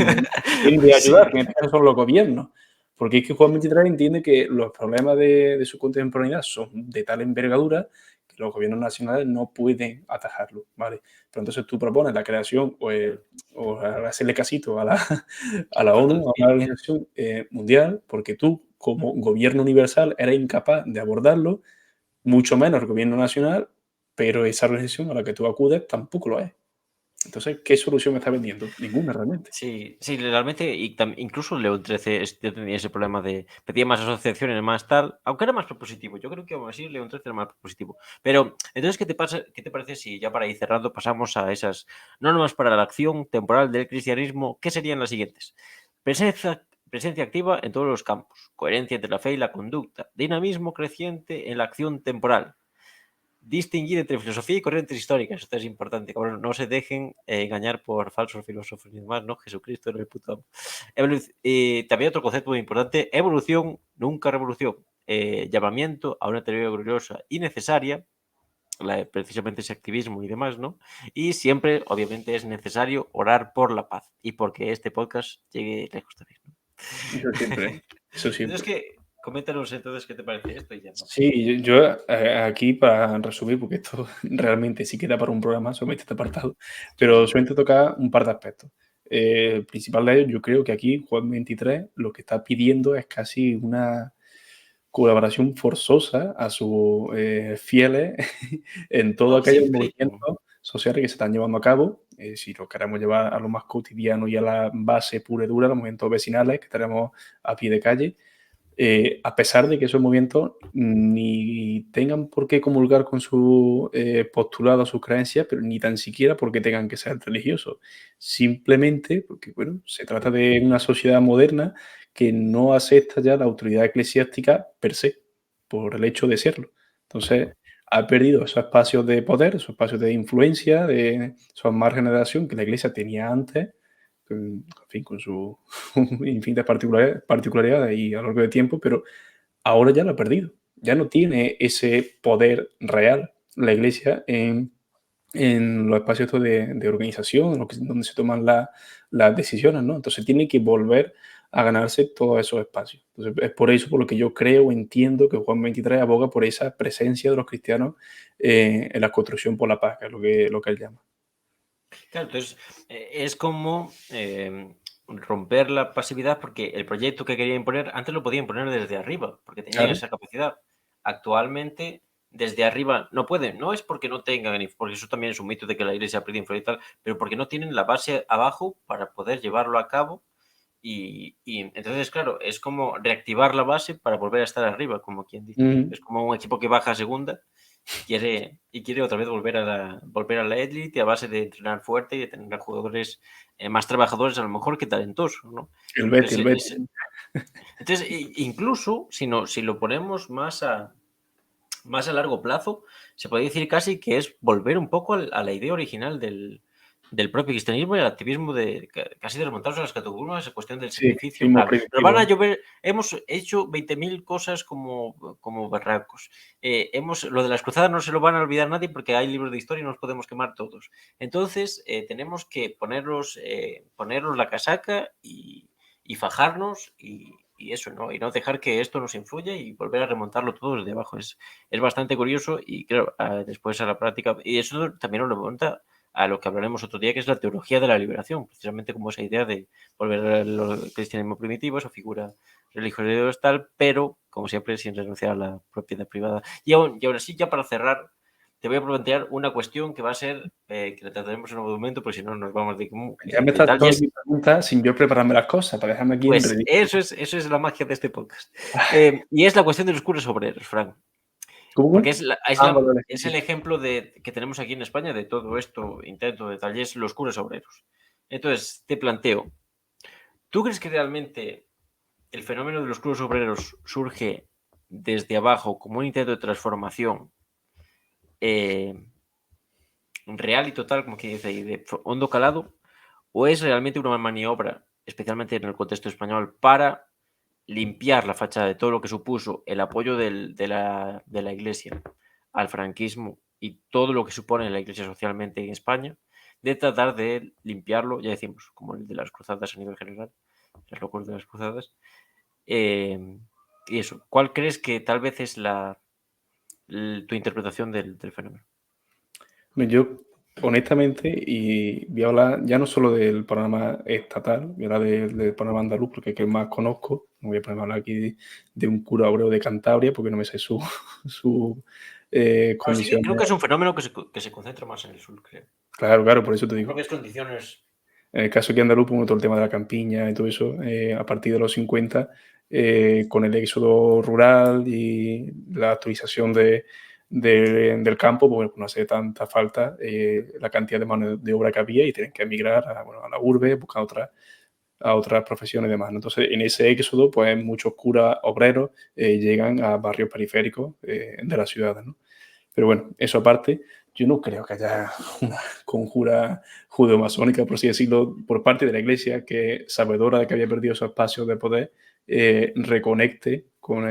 tiende a ayudar, Sí, que en este caso son los gobiernos. Porque es que Juan 23 entiende que los problemas de su contemporaneidad son de tal envergadura que los gobiernos nacionales no pueden atajarlo, ¿vale? Pero entonces tú propones la creación o hacerle casito a la, a la falta ONU, a una recibimiento. organización mundial, porque tú, como gobierno universal, eres incapaz de abordarlo, mucho menos el gobierno nacional, pero esa organización a la que tú acudes tampoco lo es. Entonces, ¿qué solución me está vendiendo? Ninguna realmente. Sí, sí, realmente, y incluso León XIII yo tenía ese problema de pedía más asociaciones, más tal, aunque era más propositivo. Yo creo que aún así León XIII era más propositivo. Pero, entonces, qué te parece si ya para ir cerrando pasamos a esas normas para la acción temporal del cristianismo? ¿Qué serían las siguientes? Presencia activa en todos los campos, coherencia entre la fe y la conducta, dinamismo creciente en la acción temporal, distinguir entre filosofía y corrientes históricas. Esto es importante, cabrón. No se dejen engañar por falsos filósofos ni demás, ¿no? Jesucristo era el puto amo. También otro concepto muy importante, evolución, nunca revolución. Llamamiento a una teoría gloriosa y necesaria, precisamente ese activismo y demás, ¿no? Y siempre, obviamente, es necesario orar por la paz y porque este podcast llegue lejos también, ¿no? Eso siempre, eso Entonces, siempre. coméntanos entonces qué te parece esto y ya vamos. Sí, yo aquí para resumir, porque esto realmente sí queda para un programa, solamente este apartado, Sí, pero sí. solamente tocar un par de aspectos. El principal de ellos, yo creo que aquí Juan 23 lo que está pidiendo es casi una colaboración forzosa a sus fieles en todos No, aquellos siempre. movimientos sociales que se están llevando a cabo. Si lo queremos llevar a lo más cotidiano y a la base pura y dura, los movimientos vecinales que tenemos a pie de calle, a pesar de que esos movimientos ni tengan por qué comulgar con su postulado, sus creencias, pero ni tan siquiera porque tengan que ser religiosos. Simplemente porque, bueno, se trata de una sociedad moderna que no acepta ya la autoridad eclesiástica per se, por el hecho de serlo. Entonces, ha perdido esos espacios de poder, esos espacios de influencia, de esos márgenes de acción que la Iglesia tenía antes, en fin, con sus infinitas particularidades y a lo largo del tiempo, pero ahora ya lo ha perdido. Ya no tiene ese poder real la Iglesia en los espacios estos de organización, donde se toman las decisiones, ¿no? Entonces tiene que volver a ganarse todos esos espacios. Entonces, es por eso por lo que yo creo, entiendo que Juan 23 aboga por esa presencia de los cristianos en la construcción por la paz, que es lo que él llama. Claro, entonces es como romper la pasividad porque el proyecto que quería imponer, antes lo podía imponer desde arriba, porque tenían Claro. esa capacidad. Actualmente, desde arriba no pueden. No es porque no tengan, porque eso también es un mito de que la iglesia ha perdido influencia y tal, pero porque no tienen la base abajo para poder llevarlo a cabo. Y entonces, claro, es como reactivar la base para volver a estar arriba, como quien dice, ¿no? Ujú. Es como un equipo que baja a segunda y quiere otra vez volver a la élite a base de entrenar fuerte y de tener a jugadores más trabajadores a lo mejor que talentosos, ¿no? El Betis, el Entonces, Betis. incluso si lo ponemos más a largo plazo, se puede decir casi que es volver un poco a la idea original del propio cristianismo y al activismo de casi de remontarnos a las catacumbas, en cuestión del Sí, sacrificio, ritmo tal. Pero van primitivo, a ¿no? llover, hemos hecho 20.000 cosas como berracos. Lo de las cruzadas no se lo van a olvidar nadie porque hay libros de historia y no los podemos quemar todos. Entonces, tenemos que ponernos la casaca y fajarnos y eso, ¿no? Y no dejar que esto nos influya y volver a remontarlo todo desde abajo. Es bastante curioso y claro, después a la práctica, y eso también nos lo remonta a lo que hablaremos otro día, que es la teología de la liberación, precisamente como esa idea de volver al cristianismo primitivo, esa figura religiosa de Dios tal, pero como siempre sin renunciar a la propiedad privada. Y ahora sí, ya para cerrar, te voy a plantear una cuestión que va a ser, que la trataremos en un momento, porque si no nos vamos Ya me de estás tal, y dando es, mi pregunta sin yo prepararme las cosas, para dejarme aquí en pues ridículo. eso es la magia de este podcast. Y es la cuestión de los curas obreros, Frank. Porque ¿Cómo? es, la- es, Ah, la- vale, vale, sí, es sí. el ejemplo que tenemos aquí en España de todo esto, intento de tal, y es los curas obreros. Entonces, te planteo, ¿tú crees que realmente el fenómeno de los curas obreros surge desde abajo como un intento de transformación eh, real y total, como que dice ahí, de hondo calado, o es realmente una maniobra, especialmente en el contexto español, para limpiar la fachada de todo lo que supuso el apoyo de la Iglesia al franquismo y todo lo que supone la Iglesia socialmente en España, de tratar de limpiarlo, ya decimos, como el de las cruzadas a nivel general, los locos de las cruzadas. Y eso, ¿cuál crees que tal vez es tu interpretación del fenómeno? Yo, honestamente, y voy a hablar ya no solo del panorama estatal, voy a hablar del panorama andaluz, porque es que más conozco. No voy a ponerme a hablar aquí de un cura obrero de Cantabria, porque no me sé su Bueno, sí, condiciones. creo que es un fenómeno que se concentra más en el sur, creo. Claro, claro, por eso te Las digo. propias condiciones. En el caso aquí andaluz, pues, todo el tema de la campiña y todo eso, a partir de los 50, con el éxodo rural y la actualización del campo, pues no hace tanta falta la cantidad de mano de obra que había y tienen que emigrar a la urbe, buscar a otras profesiones y demás, ¿no? Entonces, en ese éxodo, pues muchos curas obreros llegan a barrios periféricos de las ciudades, ¿no? Pero bueno, eso aparte, yo no creo que haya una conjura judeo-masónica, por así decirlo, por parte de la Iglesia, que, sabedora de que había perdido esos espacios de poder, reconecte con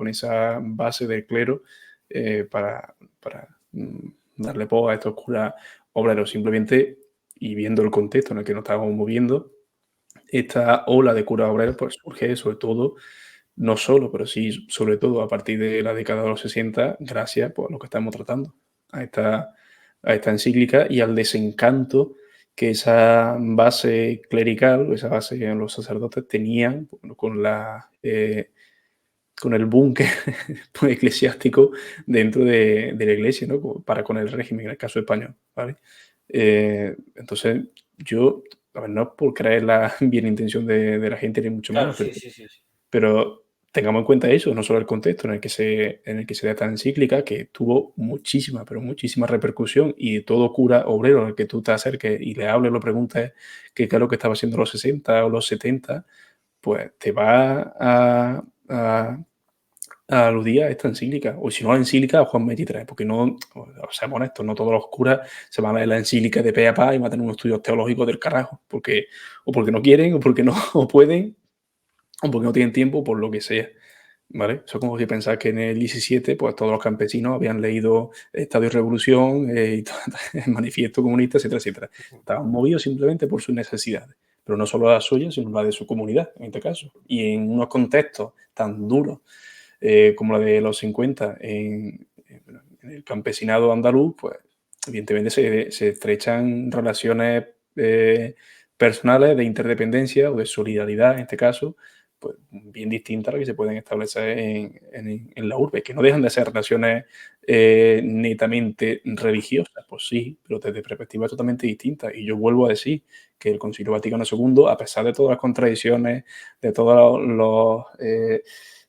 esa base del clero para darle voz a estos curas obreros. Simplemente, y viendo el contexto en el que nos estábamos moviendo, esta ola de curas obreros pues, surge sobre todo, no solo, pero sí sobre todo a partir de la década de los 60, gracias pues, a lo que estamos tratando, a esta, a esta encíclica y al desencanto que esa base clerical, o esa base que los sacerdotes tenían bueno, con el búnker pues, eclesiástico dentro de la iglesia, ¿no? Para con el régimen, en el caso español, ¿vale? Entonces, yo, a ver, no es por creer la bien intención de la gente, ni mucho Claro, menos, sí, sí, sí, sí. pero tengamos en cuenta eso, no solo el contexto en el que se da esta encíclica, que tuvo muchísima, pero muchísima repercusión, y todo cura obrero al que tú te acerques y le hables, lo preguntes qué es lo que estaba haciendo en los 60 o los 70, pues te va a aludir a esta encíclica, o si no a la encíclica a Juan 23, porque no, seamos honestos, no todos los curas se van a leer la encíclica de pe a pa y van a tener unos estudios teológicos del carajo, porque, o porque no quieren, o porque no o pueden, o porque no tienen tiempo, por lo que sea. ¿Vale? Eso es como si pensás que en el 17 pues todos los campesinos habían leído Estado y Revolución y el Manifiesto Comunista, etcétera, etcétera. Estaban movidos simplemente por sus necesidades, pero no solo las suyas, sino las de su comunidad, en este caso. Y en unos contextos tan duros como la de los 50 en el campesinado andaluz, pues evidentemente se estrechan relaciones personales de interdependencia o de solidaridad, en este caso, pues bien distintas a las que se pueden establecer en la urbe, que no dejan de ser relaciones netamente religiosas, pues sí, pero desde perspectivas totalmente distintas. Y yo vuelvo a decir que el Concilio Vaticano II, a pesar de todas las contradicciones, de todos los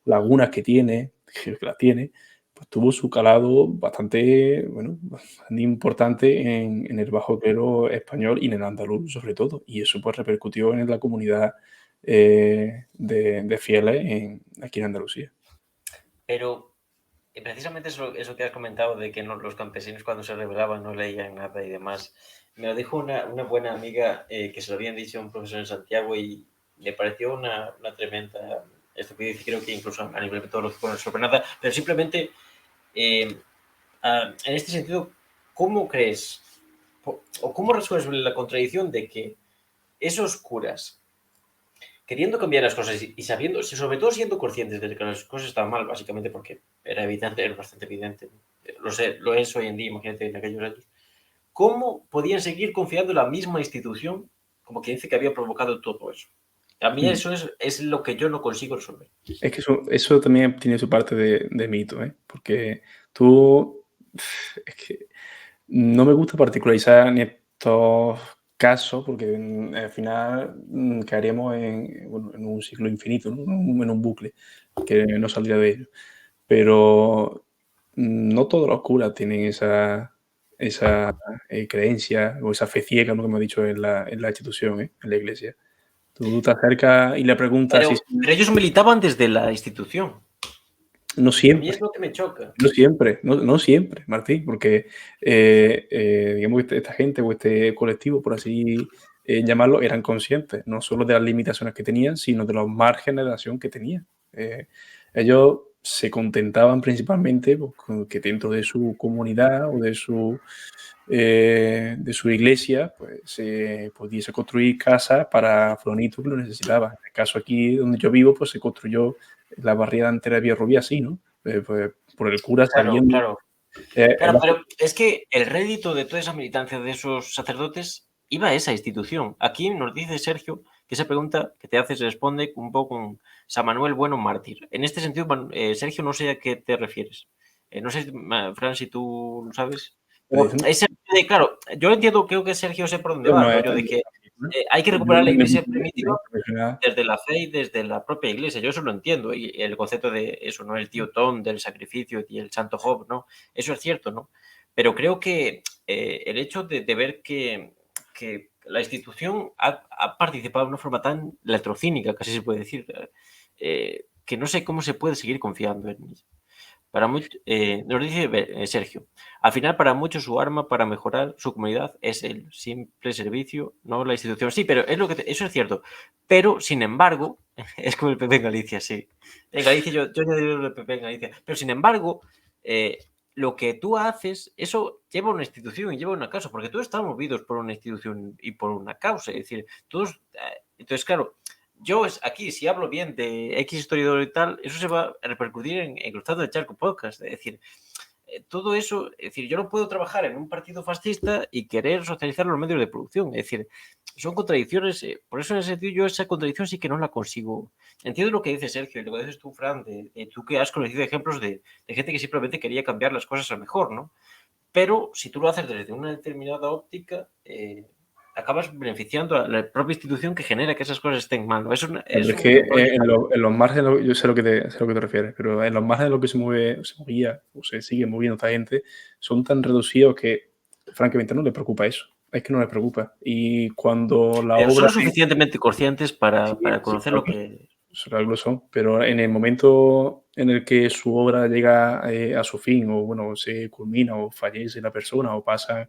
lagunas que tiene, que las tiene, pues tuvo su calado bastante, bueno, bastante importante en el bajo clero español y en el andaluz sobre todo. Y eso pues repercutió en la comunidad de fieles aquí en Andalucía. Pero precisamente eso que has comentado de que los campesinos cuando se rebelaban no leían nada y demás, me lo dijo una buena amiga que se lo habían dicho a un profesor en Santiago y le pareció una tremenda estupidez, creo que incluso a nivel metodológico no es sobre nada, pero simplemente eh, en este sentido, ¿cómo crees o cómo resuelves la contradicción de que esos curas queriendo cambiar las cosas y sabiendo, sobre todo siendo conscientes de que las cosas estaban mal, básicamente porque era evidente, era bastante evidente, lo sé, lo es hoy en día, imagínate en aquellos años, ¿cómo podían seguir confiando en la misma institución como que dice que había provocado todo eso? A mí Mm. eso es lo que yo no consigo resolver. Es que eso también tiene su parte de mito, ¿eh? Porque tú, es que no me gusta particularizar en estos casos porque al final caeríamos bueno, en un ciclo infinito, ¿no? En un bucle que no saldría de ello. Pero no todos los curas tienen esa creencia o esa fe ciega, ¿no? Como he dicho en la institución, en la iglesia. Tú te acercas y le preguntas si... Pero ellos militaban desde la institución. No A mí es siempre. lo que me choca. No siempre, Martín, porque digamos que esta gente o este colectivo, por así llamarlo, eran conscientes no solo de las limitaciones que tenían, sino de los márgenes de acción que tenían. Ellos se contentaban principalmente pues, con que dentro de su comunidad o de su iglesia pues, se pudiese construir casas para fulanito que lo necesitaba. En el caso aquí donde yo vivo, pues se construyó la barriada entera de Villarrubia así, ¿no? Pues, por el cura Claro, sabiendo. claro. Claro, pero es que el rédito de toda esa militancia de esos sacerdotes iba a esa institución. Aquí nos dice Sergio que esa pregunta que te haces responde un poco con San Manuel Bueno mártir. En este sentido, Sergio, no sé a qué te refieres. No sé, Fran, si tú lo sabes. Claro, yo entiendo, creo que Sergio sé por dónde va, No el es rollo de que ¿no? hay que Yo recuperar la me iglesia primitiva impresionaba. desde la fe y desde la propia iglesia. Yo eso lo entiendo. Y el concepto de eso, ¿no? El tío Tom, del sacrificio y el santo Job, ¿no? Eso es cierto, ¿no? Pero creo que el hecho de ver que la institución ha participado de una forma tan latrocínica, casi se puede decir, que no sé cómo se puede seguir confiando en ella. Nos dice Sergio, al final para muchos su arma para mejorar su comunidad es el simple servicio, no la institución. Sí, pero es eso es cierto. Pero, sin embargo, es como el PP en Galicia, sí. En Galicia yo añadiría el PP en Galicia. Pero, sin embargo, eh, lo que tú haces, eso lleva a una institución y lleva a una causa, porque todos estamos movidos por una institución y por una causa. Es decir, todos... entonces, claro, yo aquí, si hablo bien de X historiador y tal, eso se va a repercutir en Cruzado de Charco Podcast. Es decir, todo eso, es decir, yo no puedo trabajar en un partido fascista y querer socializar los medios de producción. Es decir, son contradicciones. Por eso, en ese sentido, yo esa contradicción sí que no la consigo. Entiendo lo que dice Sergio y lo que dices tú, Fran, de tú que has conocido ejemplos de gente que simplemente quería cambiar las cosas a mejor, ¿no? Pero si tú lo haces desde una determinada óptica, acabas beneficiando a la propia institución que genera que esas cosas estén mal. Pero Es es que un rollo. en los márgenes, yo sé lo que te refieres, pero en los márgenes de lo que se movía o se sigue moviendo esta gente, son tan reducidos que francamente no les preocupa eso. Es que no les preocupa. Y cuando la Pero son obra lo suficientemente conscientes sí, para sí, conocer claro lo que... claro que lo son, pero en el momento en el que su obra llega a su fin, o bueno, se culmina, o fallece la persona, o pasa,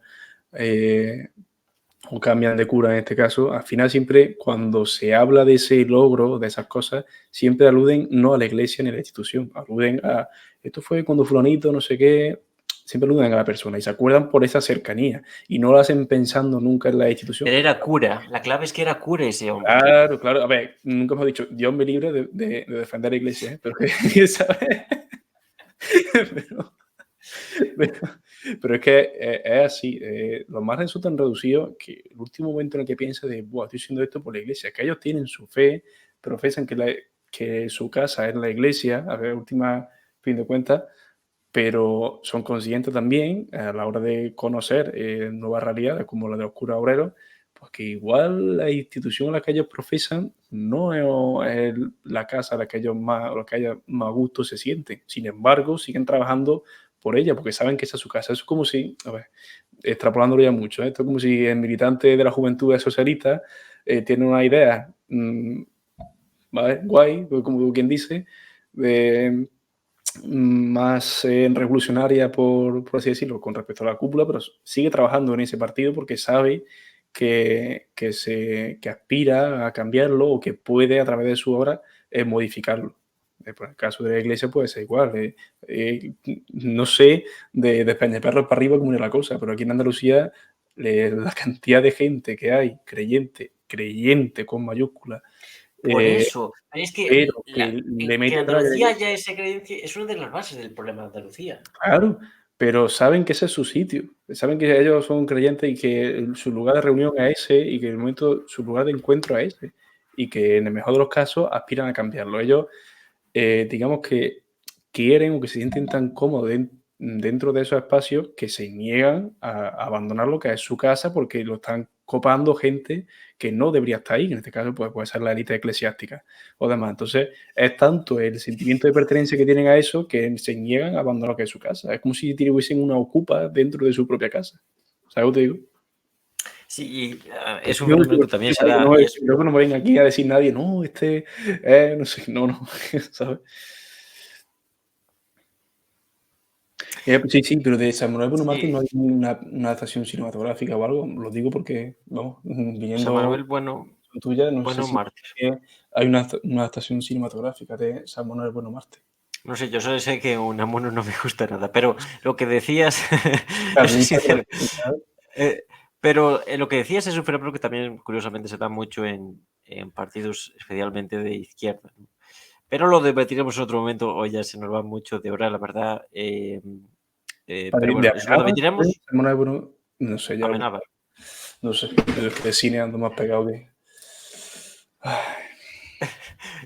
eh, o cambian de cura en este caso, al final siempre cuando se habla de ese logro, de esas cosas, siempre aluden no a la iglesia ni a la institución, aluden a, esto fue cuando fulanito, no sé qué, siempre aluden a la persona y se acuerdan por esa cercanía y no lo hacen pensando nunca en la institución. Pero era cura. La clave es que era cura ese hombre. Claro, claro. A ver, nunca hemos dicho, Dios me libre de defender a la iglesia, ¿eh? Pero, ¿sabes? Pero, pero, pero es que es así. Los márgenes son tan reducidos que el último momento en el que piensas de, Buah, estoy haciendo esto por la iglesia, que ellos tienen su fe, profesan que su casa es la iglesia, a ver, última fin de cuentas, pero son conscientes también a la hora de conocer nuevas realidades como la de los curas obreros, pues que igual la institución a la que ellos profesan no es la casa a la que ellos más, la que ellos más a gusto se sienten. Sin embargo, siguen trabajando por ella porque saben que esa es su casa. Eso es como si, a ver, extrapolándolo ya mucho, ¿eh? Esto es como si el militante de la juventud socialista tiene una idea, ¿vale? Guay, como quien dice, de más revolucionaria, por así decirlo, con respecto a la cúpula, pero sigue trabajando en ese partido porque sabe que aspira a cambiarlo o que puede, a través de su obra, modificarlo. Por el caso de la iglesia puede ser igual. No sé de España-Perros para arriba cómo es la cosa, pero aquí en Andalucía la cantidad de gente que hay, creyente con mayúscula, Por eh, eso. Es que, pero que le que en mete a la Andalucía iglesia. haya esa creencia es una de las bases del problema de Andalucía. Claro, pero saben que ese es su sitio, saben que ellos son creyentes y que su lugar de reunión es ese y que el momento, su lugar de encuentro es ese y que en el mejor de los casos aspiran a cambiarlo. Ellos, digamos que quieren o que se sienten tan cómodos dentro de esos espacios que se niegan a abandonar lo que es su casa porque lo están copando gente que no debería estar ahí, en este caso pues, puede ser la élite eclesiástica o demás. Entonces, es tanto el sentimiento de pertenencia que tienen a eso que se niegan a abandonar lo que es su casa. Es como si tuviesen una ocupa dentro de su propia casa. ¿Sabes lo que te digo? Sí, y Porque es un yo fenómeno que también se da, y es luego no me venga aquí a decir nadie, no, no sé, no, no, ¿sabes? Sí, sí, pero de San Manuel Bonamarte no Sí, hay una adaptación cinematográfica o algo. Lo digo porque, vamos, San viniendo Manuel tuya, no sé Bueno si Mártir. hay una adaptación cinematográfica de San Manuel Bonamarte. No sé, yo solo sé que Unamuno no me gusta nada, pero lo que decías, yo soy Carlita, sincero, eh, pero lo que decías es un fenómeno que también curiosamente se da mucho en partidos especialmente de izquierda, ¿no? Pero lo debatiremos en otro momento, hoy ya se nos va mucho de hora, la verdad. Pero de bueno, eso lo Amenábar, debatiremos. San Manuel no sé, ya Amenábar. no sé, yo es que de cine ando más pegado que...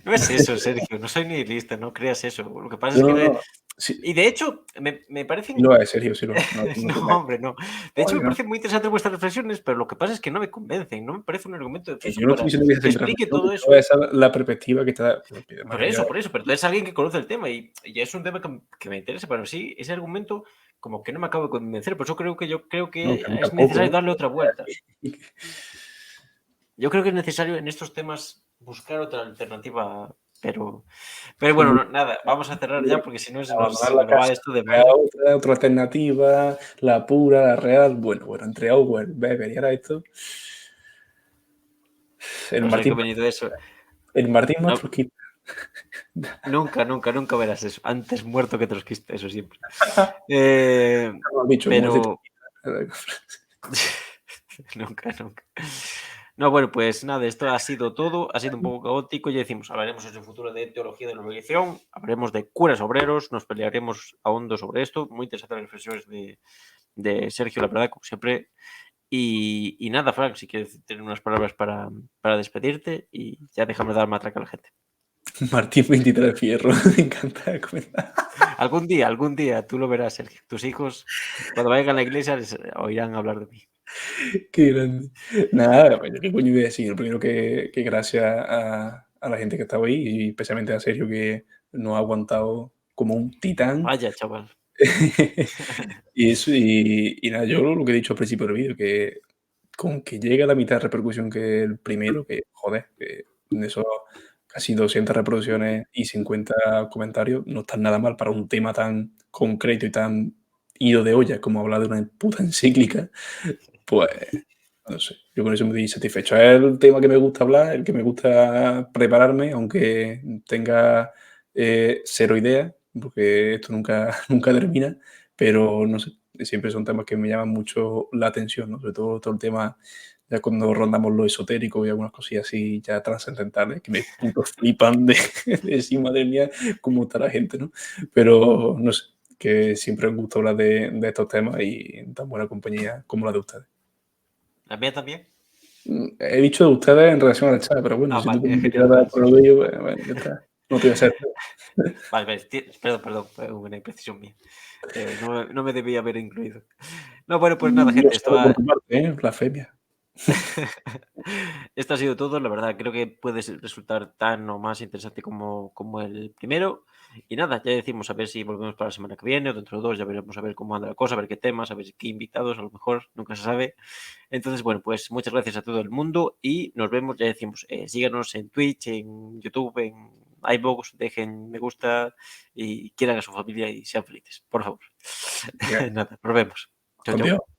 No es eso, Sergio, no soy nihilista, no creas eso. Lo que pasa es No, que no, no, sí, y de hecho, me sí parecen lo es, Sergio, sí lo es. No, no no, te engañes. hombre, no. De hecho, Oye, me no, parecen muy interesantes vuestras reflexiones, pero lo que pasa es que no me convencen, no me parece un argumento de que peso yo no estoy para diciendo que esa que sea mi explique reflexión, todo que eso. toda esa la perspectiva que está... Además, yo... Por eso, pero tú eres alguien que conoce el tema y es un tema que me interesa, pero sí, ese argumento como que no me acabo de convencer, por eso yo creo No, que que a mí es necesario tampoco, darle otra vuelta. ¿eh? Yo creo que es necesario en estos temas buscar otra alternativa, pero Como bueno, nada, vamos a cerrar ya porque si no abandonar se la me va casa, esto de crear madre. otra alternativa, la pura, la real. Bueno, entre Orwell, Weber y ahora esto, el No sé qué Martín, ha venido de eso. el Martín más No, trotskista. nunca verás eso. Antes muerto que trotskista, eso siempre. No, dicho, como dice Pero trotskista. nunca. No, bueno, pues nada, esto ha sido todo. Ha sido un poco caótico. Ya decimos, hablaremos en su futuro de teología de la religión, hablaremos de curas obreros, nos pelearemos a hondo sobre esto. Muy interesantes las reflexiones de Sergio, la verdad, como siempre. Y nada, Frank, si quieres tener unas palabras para despedirte y ya déjame dar matraca a la gente. Martín 23 Fierro, me encanta comentar. Algún día, tú lo verás, Sergio. Tus hijos, cuando vayan a la iglesia, les oirán hablar de mí. Qué grande. Nada, pues, ¿qué coño iba a decir? Lo primero que gracias a la gente que estaba ahí y especialmente a Sergio que nos ha aguantado como un titán. Vaya, chaval. Y eso, y nada, yo lo que he dicho al principio del vídeo, que con que llegue a la mitad de repercusión que el primero, que joder, que de esos casi 200 reproducciones y 50 comentarios, no está nada mal para un tema tan concreto y tan ido de olla como hablar de una puta encíclica, pues no sé, yo con eso me doy satisfecho. Es el tema que me gusta hablar, el que me gusta prepararme, aunque tenga cero idea, porque esto nunca, nunca termina, pero no sé, siempre son temas que me llaman mucho la atención, ¿no? Sobre todo el tema, ya cuando rondamos lo esotérico y algunas cosillas así ya trascendentales, que me puto flipan de, de decir, madre mía, cómo está la gente, ¿no? Pero no sé, que siempre me gusta hablar de estos temas y en tan buena compañía como la de ustedes. ¿La mía también? He dicho de ustedes en relación al chat, pero bueno, Ah, si tú vale, también te quieres genial, dar vale, por sí, lo sí. bello, pues, bueno, ya está. No te voy a hacer. Vale, perdón, fue una imprecisión mía. No me debía haber incluido. No, bueno, pues nada, gente, Grosero por tu parte, ¿eh? Blasfemia. esto ha sido todo, la verdad, creo que puede resultar tan o más interesante como el primero. Y nada, ya decimos a ver si volvemos para la semana que viene o dentro de dos, ya veremos a ver cómo anda la cosa, a ver qué temas, a ver qué invitados, a lo mejor, nunca se sabe. Entonces, bueno, pues muchas gracias a todo el mundo y nos vemos, ya decimos, síganos en Twitch, en YouTube, en iVoox, dejen me gusta y quieran a su familia y sean felices, por favor. Venga, Nada, nos vemos. Chao, con chao. Dios.